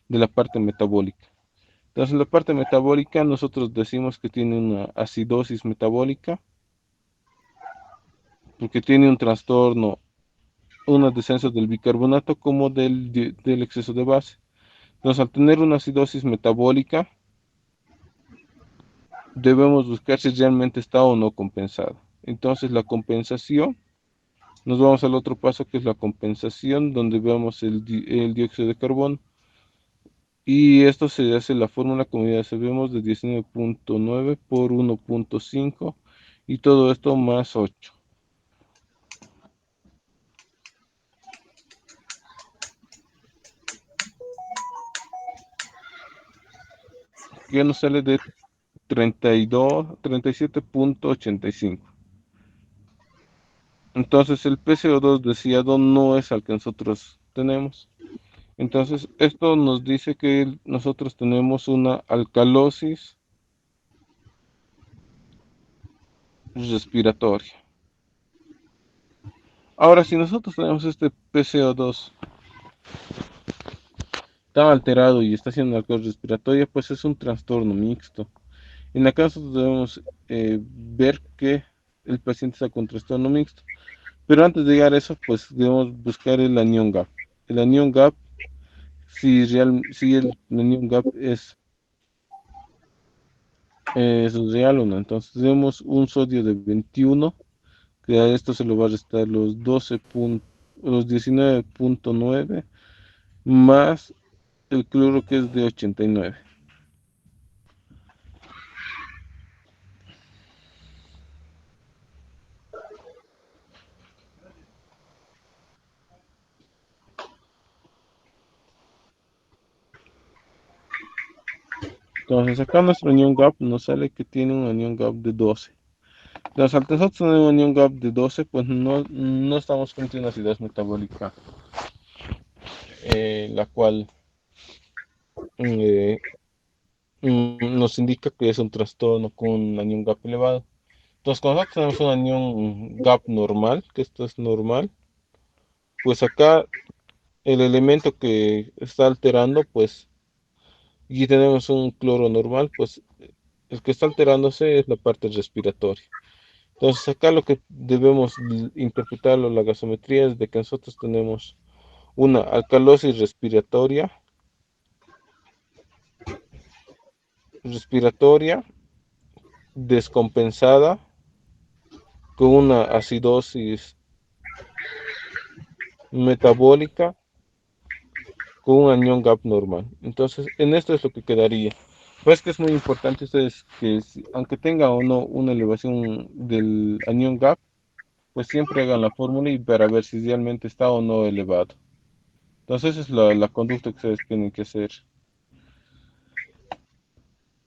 de la parte metabólica. Entonces, en la parte metabólica, nosotros decimos que tiene una acidosis metabólica, porque tiene un trastorno, un descenso del bicarbonato como del exceso de base. Entonces, al tener una acidosis metabólica, debemos buscar si realmente está o no compensado. Entonces, la compensación. Nos vamos al otro paso, que es la compensación, donde vemos el dióxido de carbono. Y esto se hace la fórmula, como ya sabemos, de 19.9 por 1.5 y todo esto más 8, que nos sale de 37.85. Entonces el PCO2 deseado no es al que nosotros tenemos. Entonces esto nos dice que nosotros tenemos una alcalosis respiratoria. Ahora, si nosotros tenemos este PCO2 tan alterado y está haciendo alcohol respiratoria, pues es un trastorno mixto. En la caso debemos ver que el paciente está con trastorno mixto. Pero antes de llegar a eso, pues debemos buscar el anion gap. El anion gap, si el anion gap es real o no. Entonces tenemos un sodio de 21, que a esto se lo va a restar los 19.9 más el cloro, que es de 89. Entonces acá nuestro anion gap nos sale que tiene un anion gap de 12. Entonces al nosotros tener un anion gap de 12, pues no estamos frente a una acidez metabólica, la cual eh, nos indica que es un trastorno con un anion gap elevado. Entonces, cuando nosotros tenemos una anión gap normal, que esto es normal, pues acá el elemento que está alterando, pues, y tenemos un cloro normal, pues el que está alterándose es la parte respiratoria. Entonces, acá lo que debemos interpretarlo, la gasometría, es de que nosotros tenemos una alcalosis respiratoria descompensada con una acidosis metabólica con un anión gap normal. Entonces, en esto es lo que quedaría. Pues que es muy importante ustedes que aunque tenga o no una elevación del anión gap, pues siempre hagan la fórmula y para ver si realmente está o no elevado. Entonces, esa es la conducta que ustedes tienen que hacer.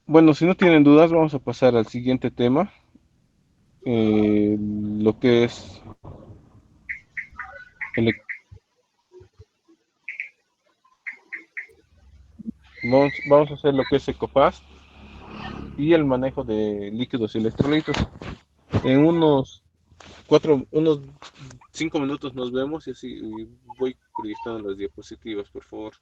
Bueno, si no tienen dudas, vamos a pasar al siguiente tema, lo que es el, vamos a hacer lo que es Ecopast y el manejo de líquidos y electrolitos. En unos 5 minutos nos vemos y así voy proyectando las diapositivas, por favor.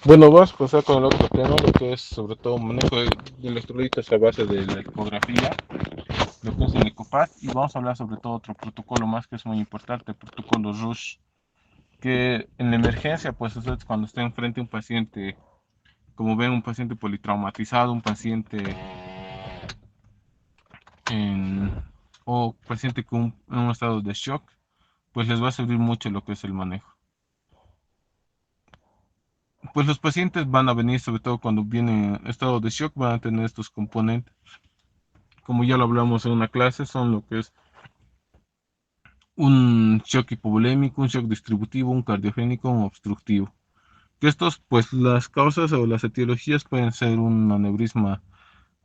Bueno, vamos a pasar con el otro tema, lo que es sobre todo manejo de electrolitos a base de la ecografía, lo que es el ECOPAT, y vamos a hablar sobre todo otro protocolo más que es muy importante, el protocolo RUSH, que en la emergencia, pues eso es cuando está enfrente un paciente, como ven, un paciente politraumatizado, un paciente en, o paciente con en un estado de shock, pues les va a servir mucho lo que es el manejo. Pues los pacientes van a venir, sobre todo cuando vienen en estado de shock, van a tener estos componentes. Como ya lo hablamos en una clase, son lo que es un shock hipovolémico, un shock distributivo, un cardiogénico, un obstructivo. Que estos, pues las causas o las etiologías pueden ser un aneurisma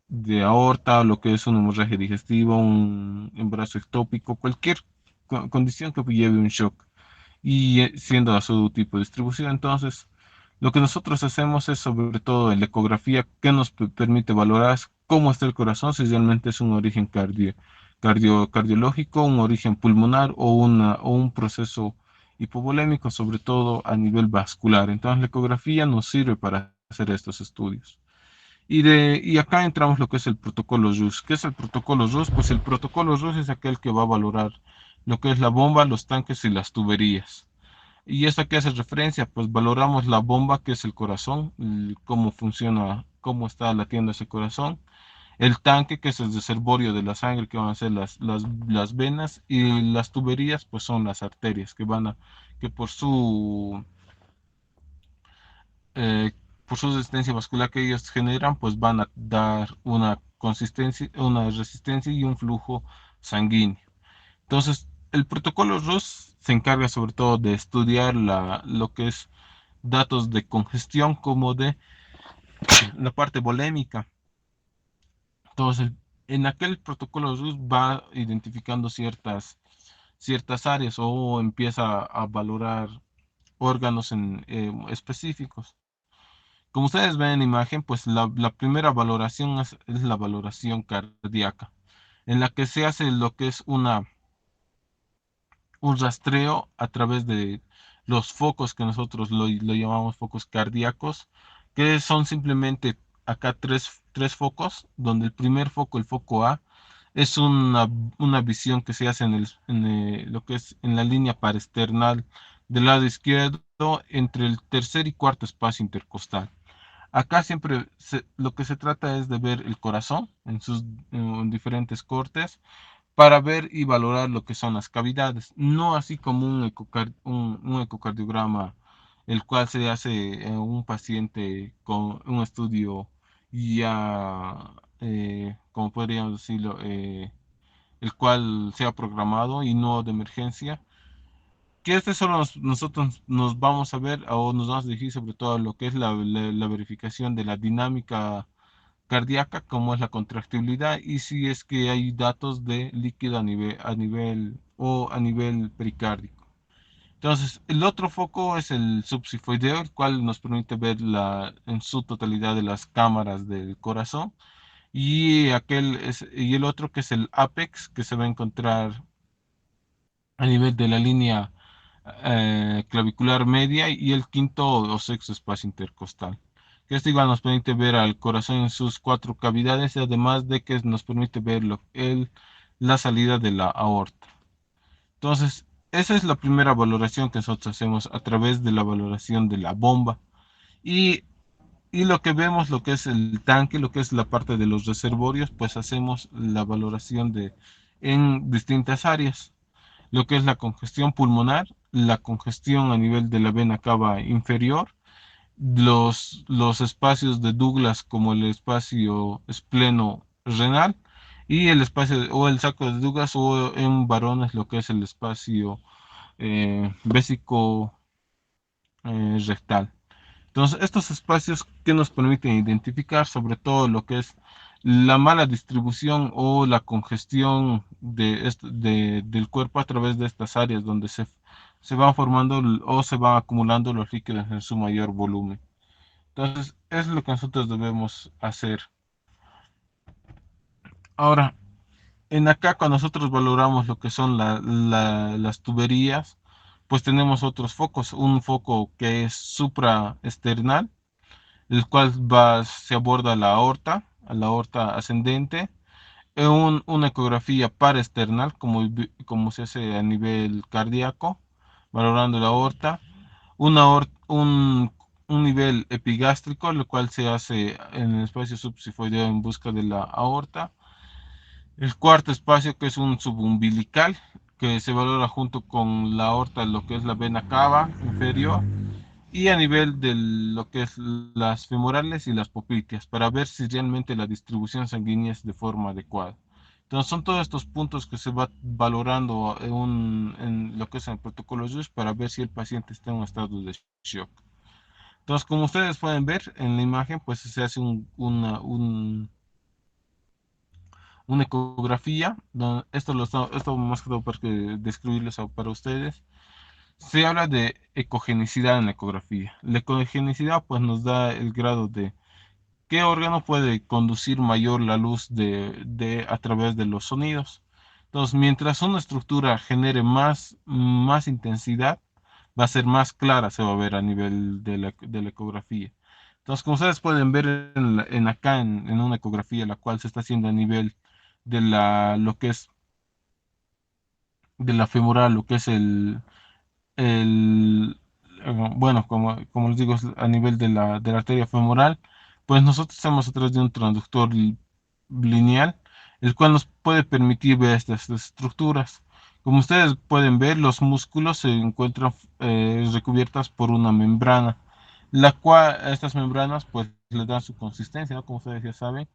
de aorta, lo que es una hemorragia digestiva, un embarazo ectópico, cualquier condición que lleve un shock y siendo a su tipo de distribución. Entonces, lo que nosotros hacemos es sobre todo en la ecografía que nos permite valorar cómo está el corazón, si realmente es un origen cardiológico, un origen pulmonar o un proceso hipovolémico, sobre todo a nivel vascular. Entonces, la ecografía nos sirve para hacer estos estudios. Y acá entramos lo que es el protocolo RUS. ¿Qué es el protocolo RUS? Pues el protocolo RUS es aquel que va a valorar lo que es la bomba, los tanques y las tuberías. ¿Y esto a qué hace referencia? Pues valoramos la bomba, que es el corazón, cómo funciona, cómo está latiendo ese corazón. El tanque, que es el reservorio de la sangre, que van a ser las venas. Y las tuberías, pues son las arterias, que eh, por su resistencia vascular que ellos generan, pues van a dar una consistencia, una resistencia y un flujo sanguíneo. Entonces, el protocolo RUS se encarga sobre todo de estudiar lo que es datos de congestión como de la parte volémica. Entonces, en aquel protocolo RUS va identificando ciertas áreas o empieza a valorar órganos específicos. Como ustedes ven en imagen, pues la primera valoración es la valoración cardíaca, en la que se hace lo que es un rastreo a través de los focos que nosotros lo llamamos focos cardíacos, que son simplemente acá tres focos, donde el primer foco, el foco A, es una visión que se hace lo que es en la línea paresternal del lado izquierdo entre el tercer y cuarto espacio intercostal. Acá siempre lo que se trata es de ver el corazón en diferentes cortes para ver y valorar lo que son las cavidades, no así como un ecocardiograma, el cual se hace en un paciente con un estudio ya, como podríamos decirlo, el cual sea programado y no de emergencia. Que este solo nosotros nos vamos a ver o nos vamos a dirigir sobre todo a lo que es la verificación de la dinámica cardíaca, como es la contractibilidad y si es que hay datos de líquido a nivel pericárdico. Entonces, el otro foco es el subsifoideo, el cual nos permite ver en su totalidad de las cámaras del corazón. Y el otro que es el apex, que se va a encontrar a nivel de la línea clavicular media, y el quinto o sexto espacio intercostal. Que esto igual nos permite ver al corazón en sus cuatro cavidades, y además de que nos permite ver la salida de la aorta. Entonces, esa es la primera valoración que nosotros hacemos a través de la valoración de la bomba. Y, y lo que vemos, lo que es el tanque, lo que es la parte de los reservorios, pues hacemos la valoración en distintas áreas, lo que es la congestión pulmonar, la congestión a nivel de la vena cava inferior, los espacios de Douglas como el espacio espleno renal y el espacio o el saco de Douglas, o en varones lo que es el espacio vésico rectal. Entonces, estos espacios que nos permiten identificar sobre todo lo que es la mala distribución o la congestión del cuerpo a través de estas áreas donde se van formando o se van acumulando los líquidos en su mayor volumen. Entonces, es lo que nosotros debemos hacer. Ahora, en acá cuando nosotros valoramos lo que son las tuberías, pues tenemos otros focos. Un foco que es supraesternal, el cual se aborda a la aorta ascendente, una ecografía paraesternal, como se hace a nivel cardíaco, valorando la aorta, una un nivel epigástrico, lo cual se hace en el espacio subsifoideo en busca de la aorta. El cuarto espacio, que es un subumbilical, que se valora junto con la aorta, lo que es la vena cava inferior, y a nivel de lo que es las femorales y las popliteas, para ver si realmente la distribución sanguínea es de forma adecuada. Entonces son todos estos puntos que se va valorando en lo que es el protocolo JUS para ver si el paciente está en un estado de shock. Entonces, como ustedes pueden ver en la imagen, pues se hace una ecografía. Esto más que todo para describirles para ustedes. Se habla de ecogenicidad en la ecografía. La ecogenicidad pues nos da el grado de qué órgano puede conducir mayor la luz a través de los sonidos. Entonces, mientras una estructura genere más intensidad, va a ser más clara, se va a ver a nivel de la ecografía. Entonces, como ustedes pueden ver acá en una ecografía, la cual se está haciendo a nivel lo que es de la femoral, lo que es el, bueno, como les digo, es a nivel de la arteria femoral, pues nosotros estamos a través de un transductor lineal, el cual nos puede permitir ver estas estructuras. Como ustedes pueden ver, los músculos se encuentran recubiertas por una membrana, la cual estas membranas pues le dan su consistencia, ¿no? Como ustedes ya saben,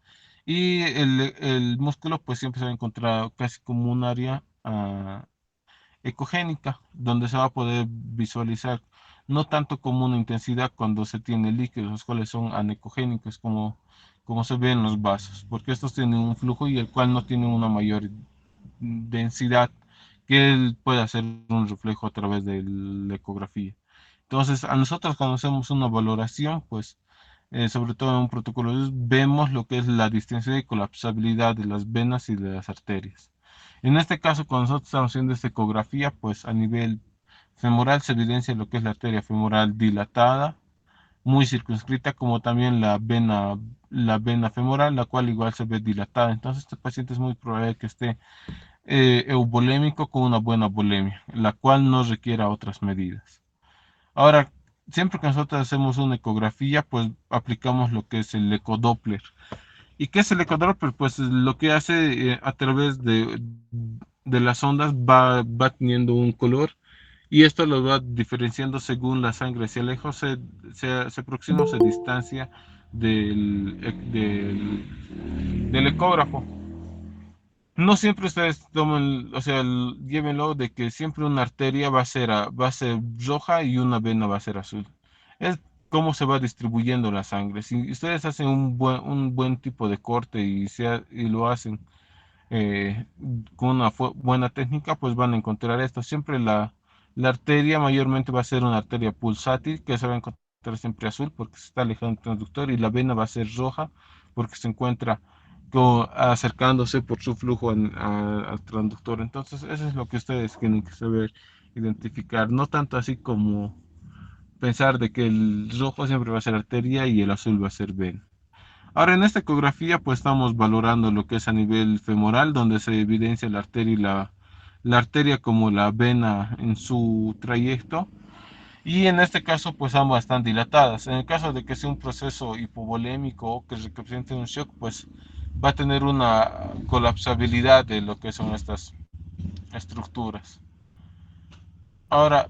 y el músculo pues siempre se va a encontrar casi como un área ecogénica, donde se va a poder visualizar no tanto como una intensidad cuando se tiene líquidos, los cuales son anecogénicos, como se ve en los vasos, porque estos tienen un flujo y el cual no tiene una mayor densidad que él puede hacer un reflejo a través de la ecografía. Entonces, a nosotros cuando hacemos una valoración, pues, sobre todo en un protocolo, vemos lo que es la distensión y colapsabilidad de las venas y de las arterias. En este caso, cuando nosotros estamos haciendo esta ecografía, pues a nivel femoral se evidencia lo que es la arteria femoral dilatada, muy circunscrita, como también la vena femoral, la cual igual se ve dilatada. Entonces, este paciente es muy probable que esté eubolémico con una buena bolemia, la cual no requiera otras medidas. Ahora, siempre que nosotros hacemos una ecografía, pues aplicamos lo que es el ecodoppler. ¿Y qué es el ecodoppler? Pues lo que hace a través de las ondas va teniendo un color y esto lo va diferenciando según la sangre. Si lejos se aproxima o se distancia del ecógrafo. No siempre ustedes tomen, o sea, llévenlo de que siempre una arteria va a ser roja y una vena va a ser azul. Es cómo se va distribuyendo la sangre. Si ustedes hacen un buen tipo de corte y lo hacen eh, con una buena técnica, pues van a encontrar esto. Siempre la arteria mayormente va a ser una arteria pulsátil, que se va a encontrar siempre azul porque se está alejando del transductor, y la vena va a ser roja porque se encuentra acercándose por su flujo al transductor. Entonces, eso es lo que ustedes tienen que saber identificar. No tanto así como pensar de que el rojo siempre va a ser arteria y el azul va a ser vena. Ahora, en esta ecografía, pues estamos valorando lo que es a nivel femoral, donde se evidencia la arteria la arteria como la vena en su trayecto. Y en este caso, pues ambas están dilatadas. En el caso de que sea un proceso hipovolémico o que represente un shock, pues va a tener una colapsabilidad de lo que son estas estructuras. Ahora,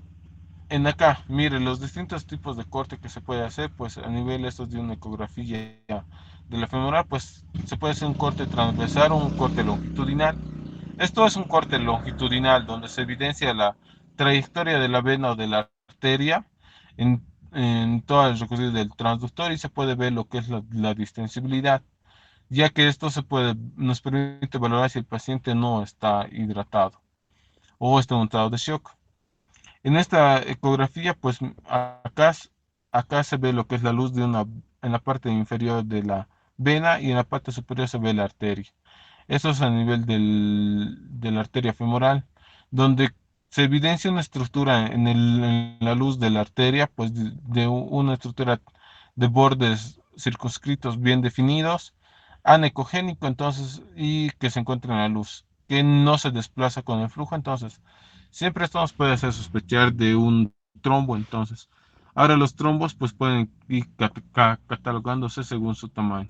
en acá, mire, los distintos tipos de corte que se puede hacer, pues a nivel estos de una ecografía de la femoral, pues se puede hacer un corte transversal o un corte longitudinal. Esto es un corte longitudinal donde se evidencia la trayectoria de la vena o de la arteria en todo el recorrido del transductor y se puede ver lo que es la distensibilidad, ya que esto nos permite valorar si el paciente no está hidratado o está en un estado de shock. En esta ecografía, pues acá se ve lo que es la luz en la parte inferior de la vena y en la parte superior se ve la arteria. Eso es a nivel de la arteria femoral, donde se evidencia una estructura en la luz de la arteria, pues de una estructura de bordes circunscritos bien definidos, anecogénico entonces y que se encuentra en la luz, que no se desplaza con el flujo, entonces siempre esto nos puede hacer sospechar de un trombo entonces. Ahora los trombos pues pueden ir catalogándose según su tamaño,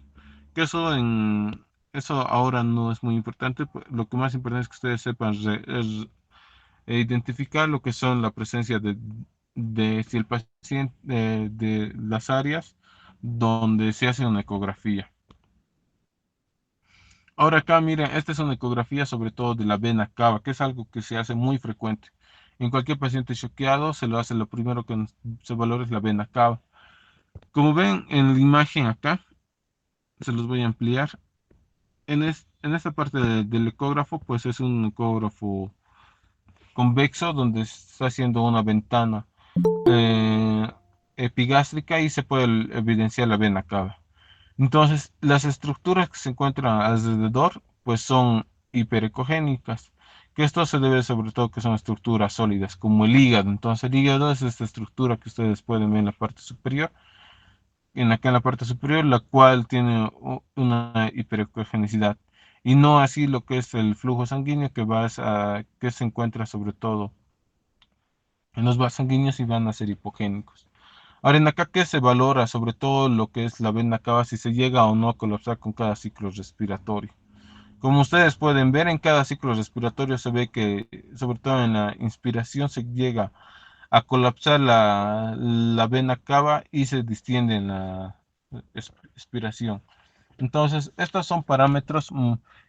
que eso ahora no es muy importante, lo que más importante es que ustedes sepan identificar lo que son la presencia de si el paciente, de las áreas donde se hace una ecografía. Ahora acá, miren, esta es una ecografía sobre todo de la vena cava, que es algo que se hace muy frecuente. En cualquier paciente choqueado se lo hace, lo primero que se valora es la vena cava. Como ven en la imagen acá, se los voy a ampliar. En esta parte del ecógrafo, pues es un ecógrafo convexo donde está haciendo una ventana eh, epigástrica y se puede evidenciar la vena cava. Entonces, las estructuras que se encuentran alrededor, pues son hiperecogénicas, que esto se debe sobre todo que son estructuras sólidas, como el hígado. Entonces, el hígado es esta estructura que ustedes pueden ver en la parte superior, acá en la parte superior, la cual tiene una hiperecogenicidad. Y no así lo que es el flujo sanguíneo que se encuentra sobre todo en los vasos sanguíneos y van a ser hipogénicos. Ahora, en acá, ¿qué se valora? Sobre todo lo que es la vena cava, si se llega o no a colapsar con cada ciclo respiratorio. Como ustedes pueden ver, en cada ciclo respiratorio se ve que, sobre todo en la inspiración, se llega a colapsar la vena cava y se distiende en la expiración. Entonces, estos son parámetros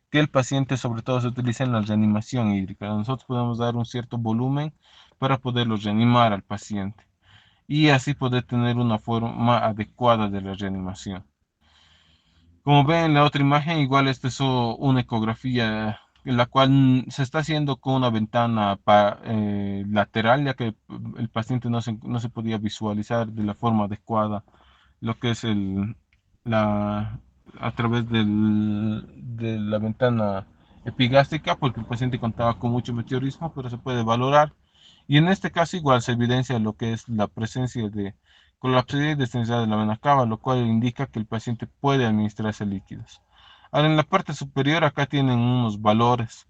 que el paciente sobre todo se utiliza en la reanimación hídrica. Nosotros podemos dar un cierto volumen para poderlo reanimar al paciente y así poder tener una forma adecuada de la reanimación. Como ven en la otra imagen, igual esta es una ecografía en la cual se está haciendo con una ventana lateral, ya que el paciente no se podía visualizar de la forma adecuada lo que es la, a través de la ventana epigástrica, porque el paciente contaba con mucho meteorismo, pero se puede valorar. Y en este caso igual se evidencia lo que es la presencia de colapsidad y distensión de la vena cava, lo cual indica que el paciente puede administrarse líquidos. Ahora en la parte superior acá tienen unos valores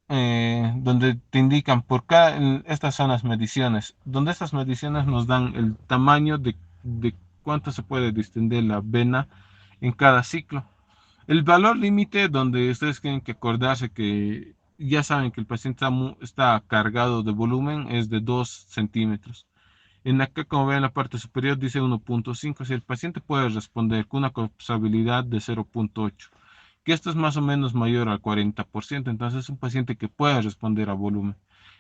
donde te indican por cada, estas son las mediciones, donde estas mediciones nos dan el tamaño de cuánto se puede distender la vena en cada ciclo. El valor límite donde ustedes tienen que acordarse que ya saben que el paciente está cargado de volumen es de 2 centímetros. En acá, como ven en la parte superior, dice 1.5. Si el paciente puede responder con una colapsabilidad de 0.8, que esto es más o menos mayor al 40%, entonces es un paciente que puede responder a volumen.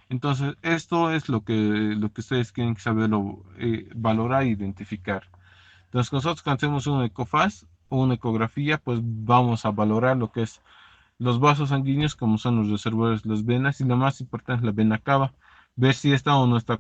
Entonces, esto es lo que ustedes tienen que saberlo, valorar e identificar. Entonces, nosotros cuando hacemos un ecofaz o una ecografía, pues vamos a valorar lo que es los vasos sanguíneos, como son los reservorios, las venas, y lo más importante es la vena cava, ver si está o no está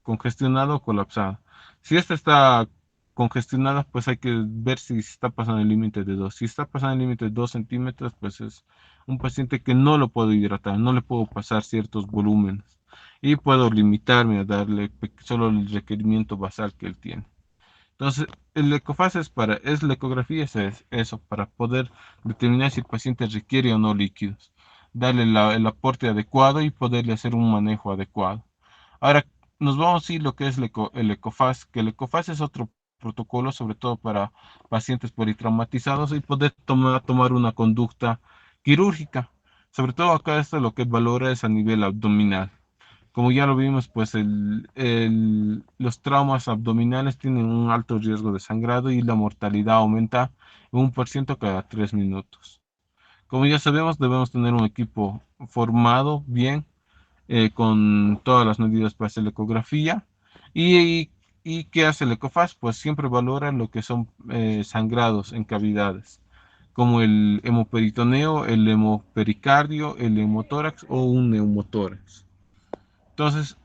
congestionada o colapsada. Si esta está congestionada, pues hay que ver si está pasando el límite de 2. Si está pasando el límite de 2 centímetros, pues es un paciente que no lo puedo hidratar, no le puedo pasar ciertos volúmenes y puedo limitarme a darle solo el requerimiento basal que él tiene. Entonces, el ecofase es la ecografía, es eso, para poder determinar si el paciente requiere o no líquidos, darle el aporte adecuado y poderle hacer un manejo adecuado. Ahora, nos vamos a ir lo que es el ecofase, que el ecofase es otro protocolo, sobre todo para pacientes politraumatizados y poder tomar una conducta quirúrgica. Sobre todo acá esto lo que valora es a nivel abdominal. Como ya lo vimos, pues los traumas abdominales tienen un alto riesgo de sangrado y la mortalidad aumenta en 1% cada 3 minutos. Como ya sabemos, debemos tener un equipo formado bien, con todas las medidas para hacer la ecografía. ¿Y, y qué hace el ECOFAS? Pues siempre valora lo que son sangrados en cavidades, como el hemoperitoneo, el hemopericardio, el hemotórax o un neumotórax. Entonces,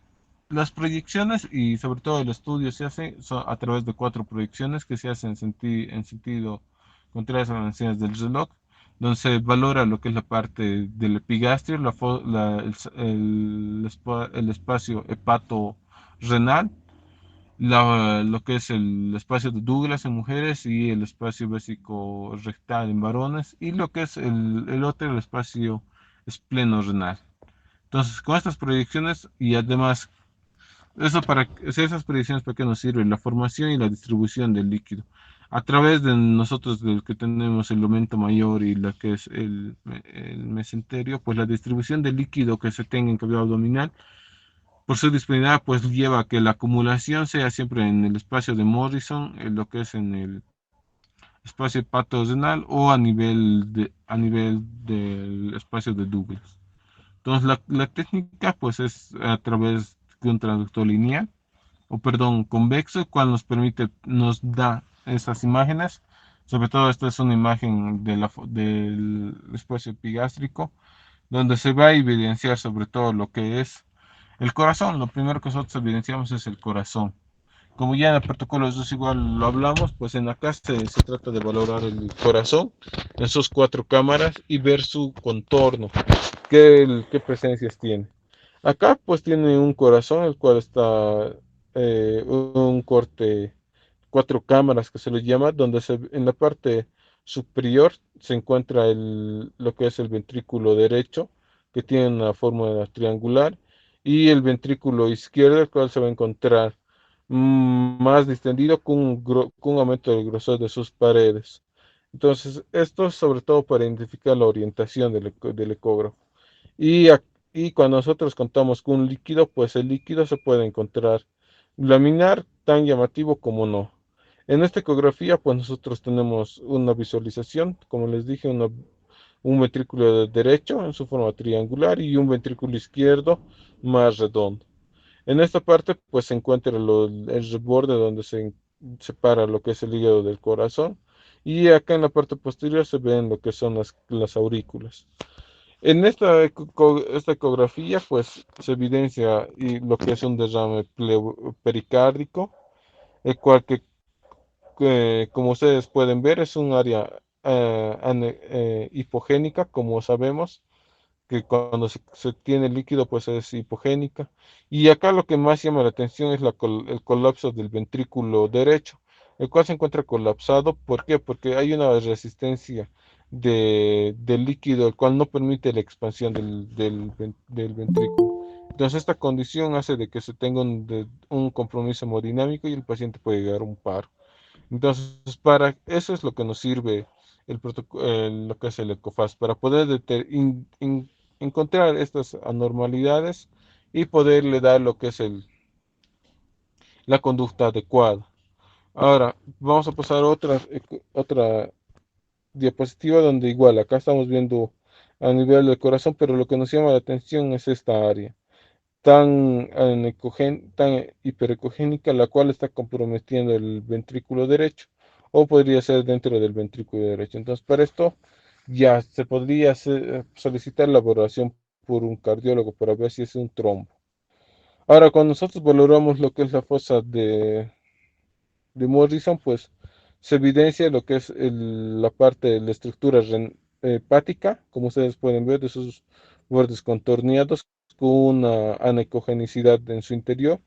las proyecciones y sobre todo el estudio se hace a través de 4 proyecciones que se hacen en sentido contrario a las enseñas del reloj, donde se valora lo que es la parte del epigastrio, el espacio hepato-renal lo que es el espacio de Douglas en mujeres y el espacio básico rectal en varones, y lo que es el otro, el espacio espleno-renal. Entonces, con estas proyecciones y además, esas predicciones para qué nos sirven, la formación y la distribución del líquido. A través de nosotros, del que tenemos el aumento mayor y la que es el mesenterio, pues la distribución del líquido que se tenga en cavidad abdominal, por su disponibilidad, pues lleva a que la acumulación sea siempre en el espacio de Morrison, en lo que es en el espacio hepatorenal o a nivel del espacio de Douglas. Entonces, la técnica, pues, es a través de un transductor lineal, o perdón, convexo, cual nos da esas imágenes. Sobre todo, esta es una imagen del espacio epigástrico, donde se va a evidenciar sobre todo lo que es el corazón. Lo primero que nosotros evidenciamos es el corazón. Como ya en el protocolo 2 igual lo hablamos, pues en acá se trata de valorar el corazón en sus cuatro cámaras y ver su contorno, qué presencias tiene. Acá pues tiene un corazón, el cual está un corte, cuatro cámaras que se le llama, donde en la parte superior se encuentra lo que es el ventrículo derecho, que tiene una forma triangular, y el ventrículo izquierdo, el cual se va a encontrar más distendido con un aumento del grosor de sus paredes. Entonces, esto es sobre todo para identificar la orientación del ecógrafo. Y, y cuando nosotros contamos con un líquido, pues el líquido se puede encontrar laminar, tan llamativo como no. En esta ecografía, pues nosotros tenemos una visualización, como les dije, un ventrículo derecho en su forma triangular y un ventrículo izquierdo más redondo. En esta parte, pues se encuentra el borde donde se separa lo que es el hígado del corazón. Y acá en la parte posterior se ven lo que son las aurículas. En esta ecografía, pues se evidencia lo que es un derrame pericárdico, el cual como ustedes pueden ver, es un área hipogénica, como sabemos, que cuando se tiene líquido, pues es hipogénica. Y acá lo que más llama la atención es el colapso del ventrículo derecho, el cual se encuentra colapsado. ¿Por qué? Porque hay una resistencia del líquido, el cual no permite la expansión del ventrículo. Entonces, esta condición hace de que se tenga un compromiso hemodinámico y el paciente puede llegar a un paro. Entonces, para eso es lo que nos sirve lo que es el ECOFAST, para poder encontrar estas anormalidades y poderle dar lo que es la conducta adecuada. Ahora, vamos a pasar a otra diapositiva donde igual, acá estamos viendo a nivel del corazón, pero lo que nos llama la atención es esta área tan hiperecogénica, la cual está comprometiendo el ventrículo derecho, o podría ser dentro del ventrículo derecho. Entonces, para esto ya se podría solicitar la valoración por un cardiólogo para ver si es un trombo. Ahora, cuando nosotros valoramos lo que es la fosa de Morrison, pues se evidencia lo que es la parte de la estructura hepática, como ustedes pueden ver, de esos bordes contorneados con una anecogenicidad en su interior,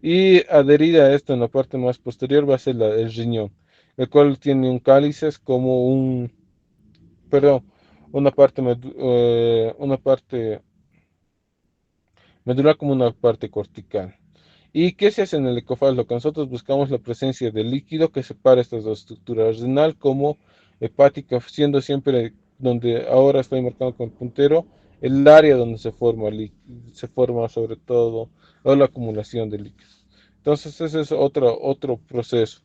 y adherida a esto en la parte más posterior va a ser el riñón, el cual tiene un cálices como perdón, una parte medular como una parte cortical. ¿Y qué se hace en el ecofaz? Lo que nosotros buscamos la presencia de líquido que separa estas dos estructuras, renal como hepática, siendo siempre donde ahora estoy marcando con el puntero, el área donde se forma sobre todo o la acumulación de líquidos. Entonces ese es otro proceso.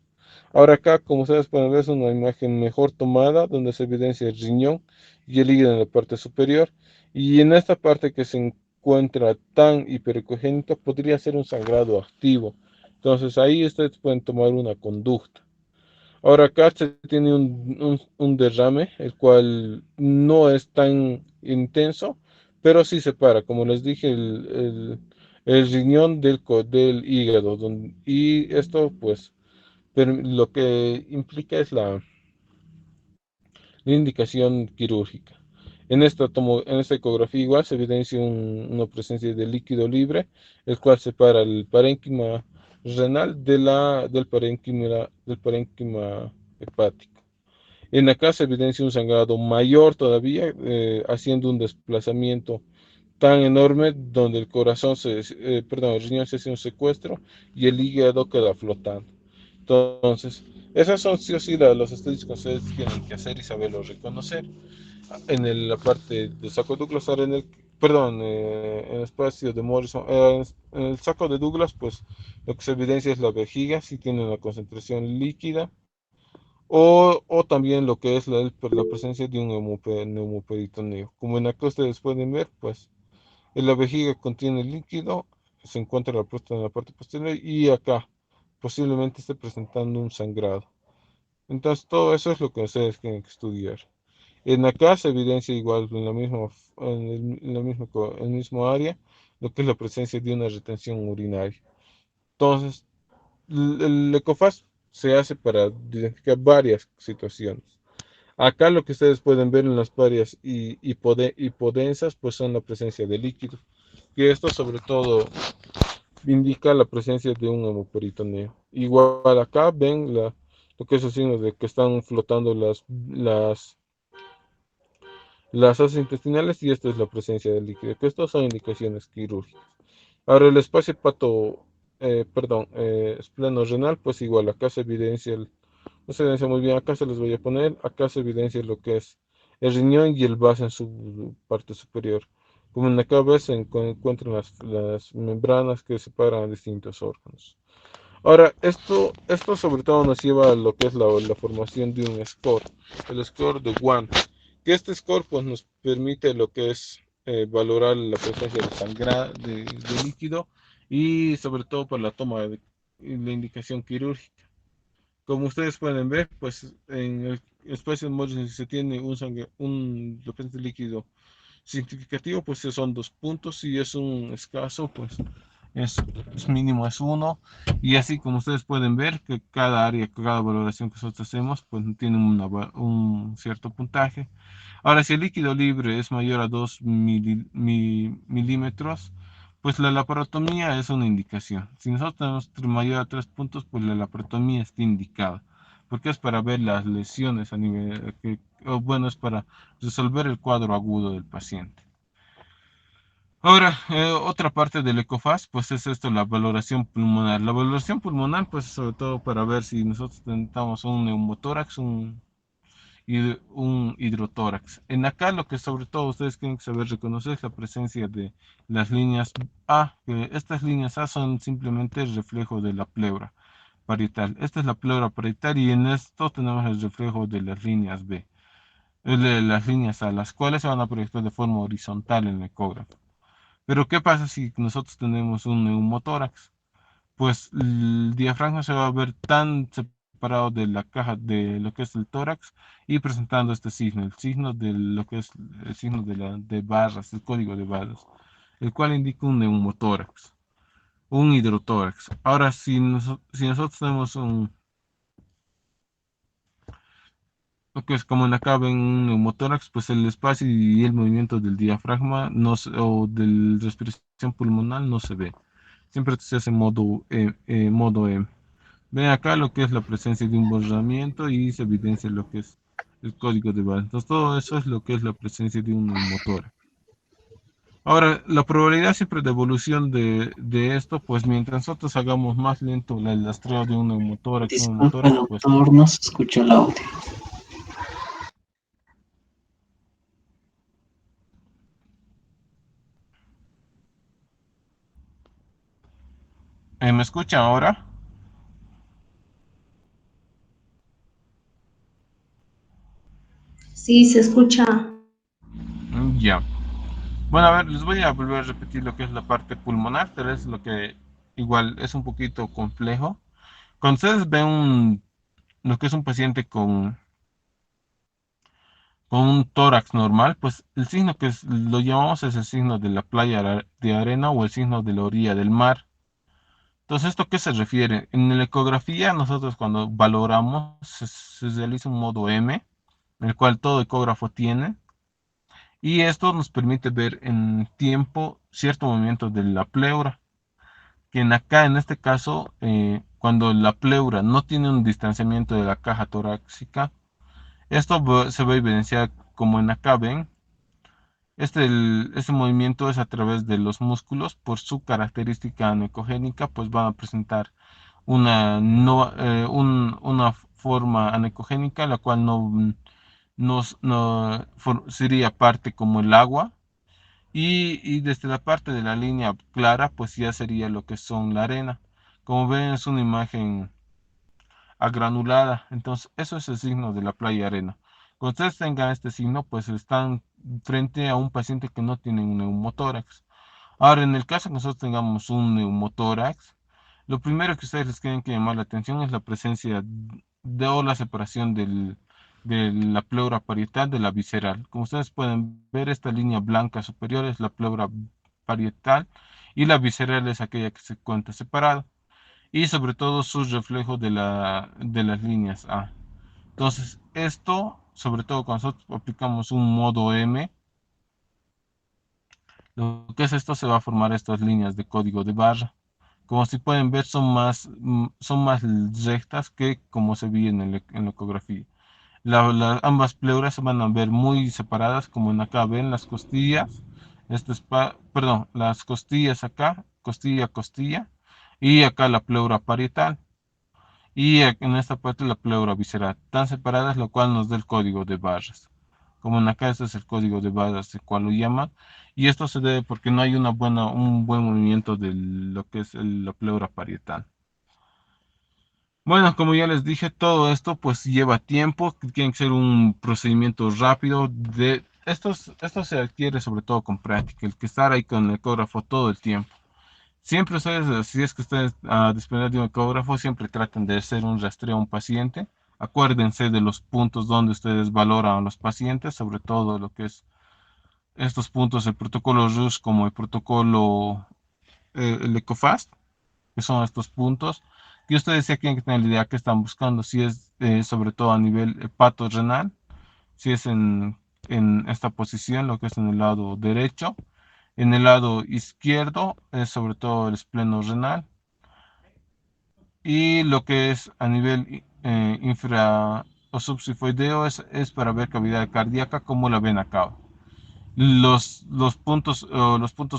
Ahora acá, como ustedes pueden ver, es una imagen mejor tomada donde se evidencia el riñón y el hígado en la parte superior. Y en esta parte que se encuentra tan hiperecogénica podría ser un sangrado activo. Entonces ahí ustedes pueden tomar una conducta. Ahora acá se tiene un derrame, el cual no es tan intenso, pero sí separa, como les dije, el riñón del hígado. Y esto pues lo que implica es la indicación quirúrgica. En esta ecografía igual se evidencia una presencia de líquido libre, el cual separa el parénquima renal del parénquima hepático. En acá se evidencia un sangrado mayor todavía, haciendo un desplazamiento tan enorme donde perdón, el riñón se hace un secuestro y el hígado queda flotando. Entonces, esas son sí o sí los estudios que ustedes tienen que hacer y saberlo reconocer. La parte del saco de Douglas, ahora perdón, en el espacio de Morrison, en el saco de Douglas, pues lo que se evidencia es la vejiga, si tiene una concentración líquida, o también lo que es la presencia de un neumoperitoneo. Como en acá ustedes pueden ver, pues en la vejiga contiene líquido, se encuentra la próstata en la parte posterior y acá posiblemente esté presentando un sangrado. Entonces todo eso es lo que ustedes tienen que estudiar. En acá se evidencia igual en el mismo área lo que es la presencia de una retención urinaria. Entonces, el ECOFAST se hace para identificar varias situaciones. Acá lo que ustedes pueden ver en las varias hipodensas, pues son la presencia de líquido. Y esto sobre todo indica la presencia de un hemoperitoneo. Igual acá ven lo que es el signo de que están flotando las heces intestinales y esta es la presencia de líquido, que estas son indicaciones quirúrgicas. Ahora el espacio espleno-renal, pues igual acá se evidencia, no se evidencia muy bien, acá se les voy a poner, acá se evidencia lo que es el riñón y el vaso en su parte superior. Como en acá ves, se encuentran las membranas que separan a distintos órganos. Ahora, esto sobre todo nos lleva a lo que es la formación de un score, el score de One, que este score pues, nos permite lo que es valorar la presencia de líquido y sobre todo por la toma de la indicación quirúrgica. Como ustedes pueden ver, pues en el espacio de se tiene un representante líquido significativo, pues son 2 puntos. Si es un escaso, pues es, es mínimo, es uno. Y así como ustedes pueden ver, que cada área, cada valoración que nosotros hacemos, pues tiene un cierto puntaje. Ahora, si el líquido libre es mayor a 2 milímetros, pues la laparotomía es una indicación. Si nosotros tenemos mayor a 3 puntos, pues la laparotomía está indicada. Porque es para ver las lesiones a nivel, o bueno, es para resolver el cuadro agudo del paciente. Ahora, otra parte del ECOFAS, pues es esto, la valoración pulmonar. La valoración pulmonar, pues sobre todo para ver si nosotros tentamos un neumotórax, un hidrotórax. En acá lo que sobre todo ustedes tienen que saber reconocer es la presencia de las líneas A, que estas líneas A son simplemente el reflejo de la pleura parietal. Esta es la pleura parietal y en esto tenemos el reflejo de las líneas B, de las líneas A, las cuales se van a proyectar de forma horizontal en el ecógrafo. Pero ¿qué pasa si nosotros tenemos un neumotórax? Pues el diafragma se va a ver tan separado de la caja de lo que es el tórax y presentando este signo, el signo de lo que es el signo de barras, el código de barras, el cual indica un neumotórax, un hidrotórax. Ahora, si nosotros tenemos lo que es como en acá ven un neumotórax, pues el espacio y el movimiento del diafragma o de la respiración pulmonar no se ve. Siempre se hace modo M. Ven acá lo que es la presencia de un borramiento y se evidencia lo que es el código de barra. Entonces, todo eso es lo que es la presencia de un neumotórax. Ahora, la probabilidad siempre de evolución de esto, pues mientras nosotros hagamos más lento el rastreo de un Disculpe, neumotórax, pues doctor, no se escucha el audio. ¿me escucha ahora? Sí, se escucha. Ya. Bueno, a ver, les voy a volver a repetir lo que es la parte pulmonar, pero es lo que igual es un poquito complejo. Cuando ustedes ven lo que es un paciente con un tórax normal, pues el signo lo llamamos es el signo de la playa de arena o el signo de la orilla del mar. Entonces, ¿esto qué se refiere? En la ecografía, nosotros cuando valoramos, se realiza un modo M, el cual todo ecógrafo tiene, y esto nos permite ver en tiempo cierto movimiento de la pleura, que acá en este caso, cuando la pleura no tiene un distanciamiento de la caja torácica, esto se va a evidenciar como en acá ven. Este movimiento es a través de los músculos, por su característica anecogénica, pues van a presentar una, no, una forma anecogénica, la cual sería parte como el agua, y desde la parte de la línea clara, pues ya sería lo que son la arena. Como ven, es una imagen agranulada. Entonces, eso es el signo de la playa arena. Cuando ustedes tengan este signo, pues están frente a un paciente que no tiene un neumotórax. Ahora, en el caso que nosotros tengamos un neumotórax, lo primero que ustedes les tienen que llamar la atención es la presencia de o la separación de la pleura parietal de la visceral. Como ustedes pueden ver, esta línea blanca superior es la pleura parietal y la visceral es aquella que se cuenta separada y sobre todo sus reflejos de las líneas A. Entonces, esto, sobre todo cuando nosotros aplicamos un modo M, lo que es esto, se va a formar estas líneas de código de barra. Como si pueden ver, son más rectas que como se ve en la ecografía. Ambas pleuras se van a ver muy separadas, como en acá ven las costillas, perdón, las costillas acá, costilla a costilla, y acá la pleura parietal y en esta parte la pleura visceral, tan separadas, lo cual nos da el código de barras. Como en acá este es el código de barras, el cual lo llama, y esto se debe porque no hay un buen movimiento de lo que es la pleura parietal. Bueno, como ya les dije, todo esto pues lleva tiempo, tiene que ser un procedimiento rápido. Esto se adquiere sobre todo con práctica, el que estar ahí con el ecógrafo todo el tiempo. Siempre ustedes, si es que ustedes disponen de un ecógrafo, siempre traten de hacer un rastreo a un paciente. Acuérdense de los puntos donde ustedes valoran a los pacientes, sobre todo lo que es estos puntos, el protocolo RUSH como el protocolo, el ECOFAST, que son estos puntos. Que ustedes ya tienen que tener la idea que están buscando, si es sobre todo a nivel hepato-renal, si es en esta posición, lo que es en el lado derecho. En el lado izquierdo es sobre todo el espleno renal. Y lo que es a nivel infra o subsifoideo es para ver cavidad cardíaca como la ven acá. Los puntos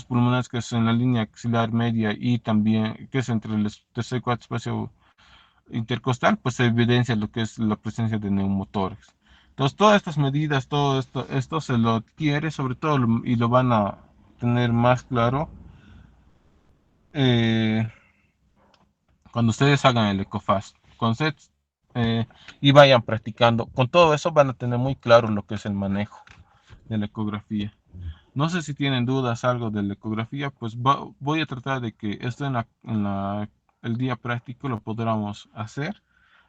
pulmonares que es en la línea axilar media y también que es entre el tercer y cuarto espacio intercostal, pues se evidencia lo que es la presencia de neumotórax. Entonces, todas estas medidas, esto se lo adquiere sobre todo y lo van a tener más claro eh, cuando ustedes hagan el ECOFAST. Eh, y vayan practicando. Con todo eso van a tener muy claro lo que es el manejo de la ecografía. No sé si tienen dudas algo de la ecografía, pues voy a tratar de que esto el día práctico lo podamos hacer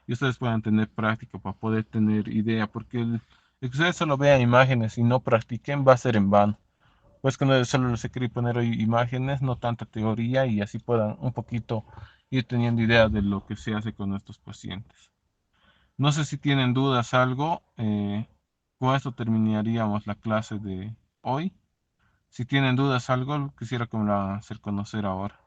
y ustedes puedan tener práctica para poder tener idea, porque el que ustedes solo vean imágenes y no practiquen va a ser en vano. Pues que no solo les quería poner hoy imágenes, no tanta teoría y así puedan un poquito ir teniendo idea de lo que se hace con nuestros pacientes. No sé si tienen dudas algo, con esto terminaríamos la clase de hoy. Si tienen dudas algo, quisiera que me lo hagan hacer conocer ahora.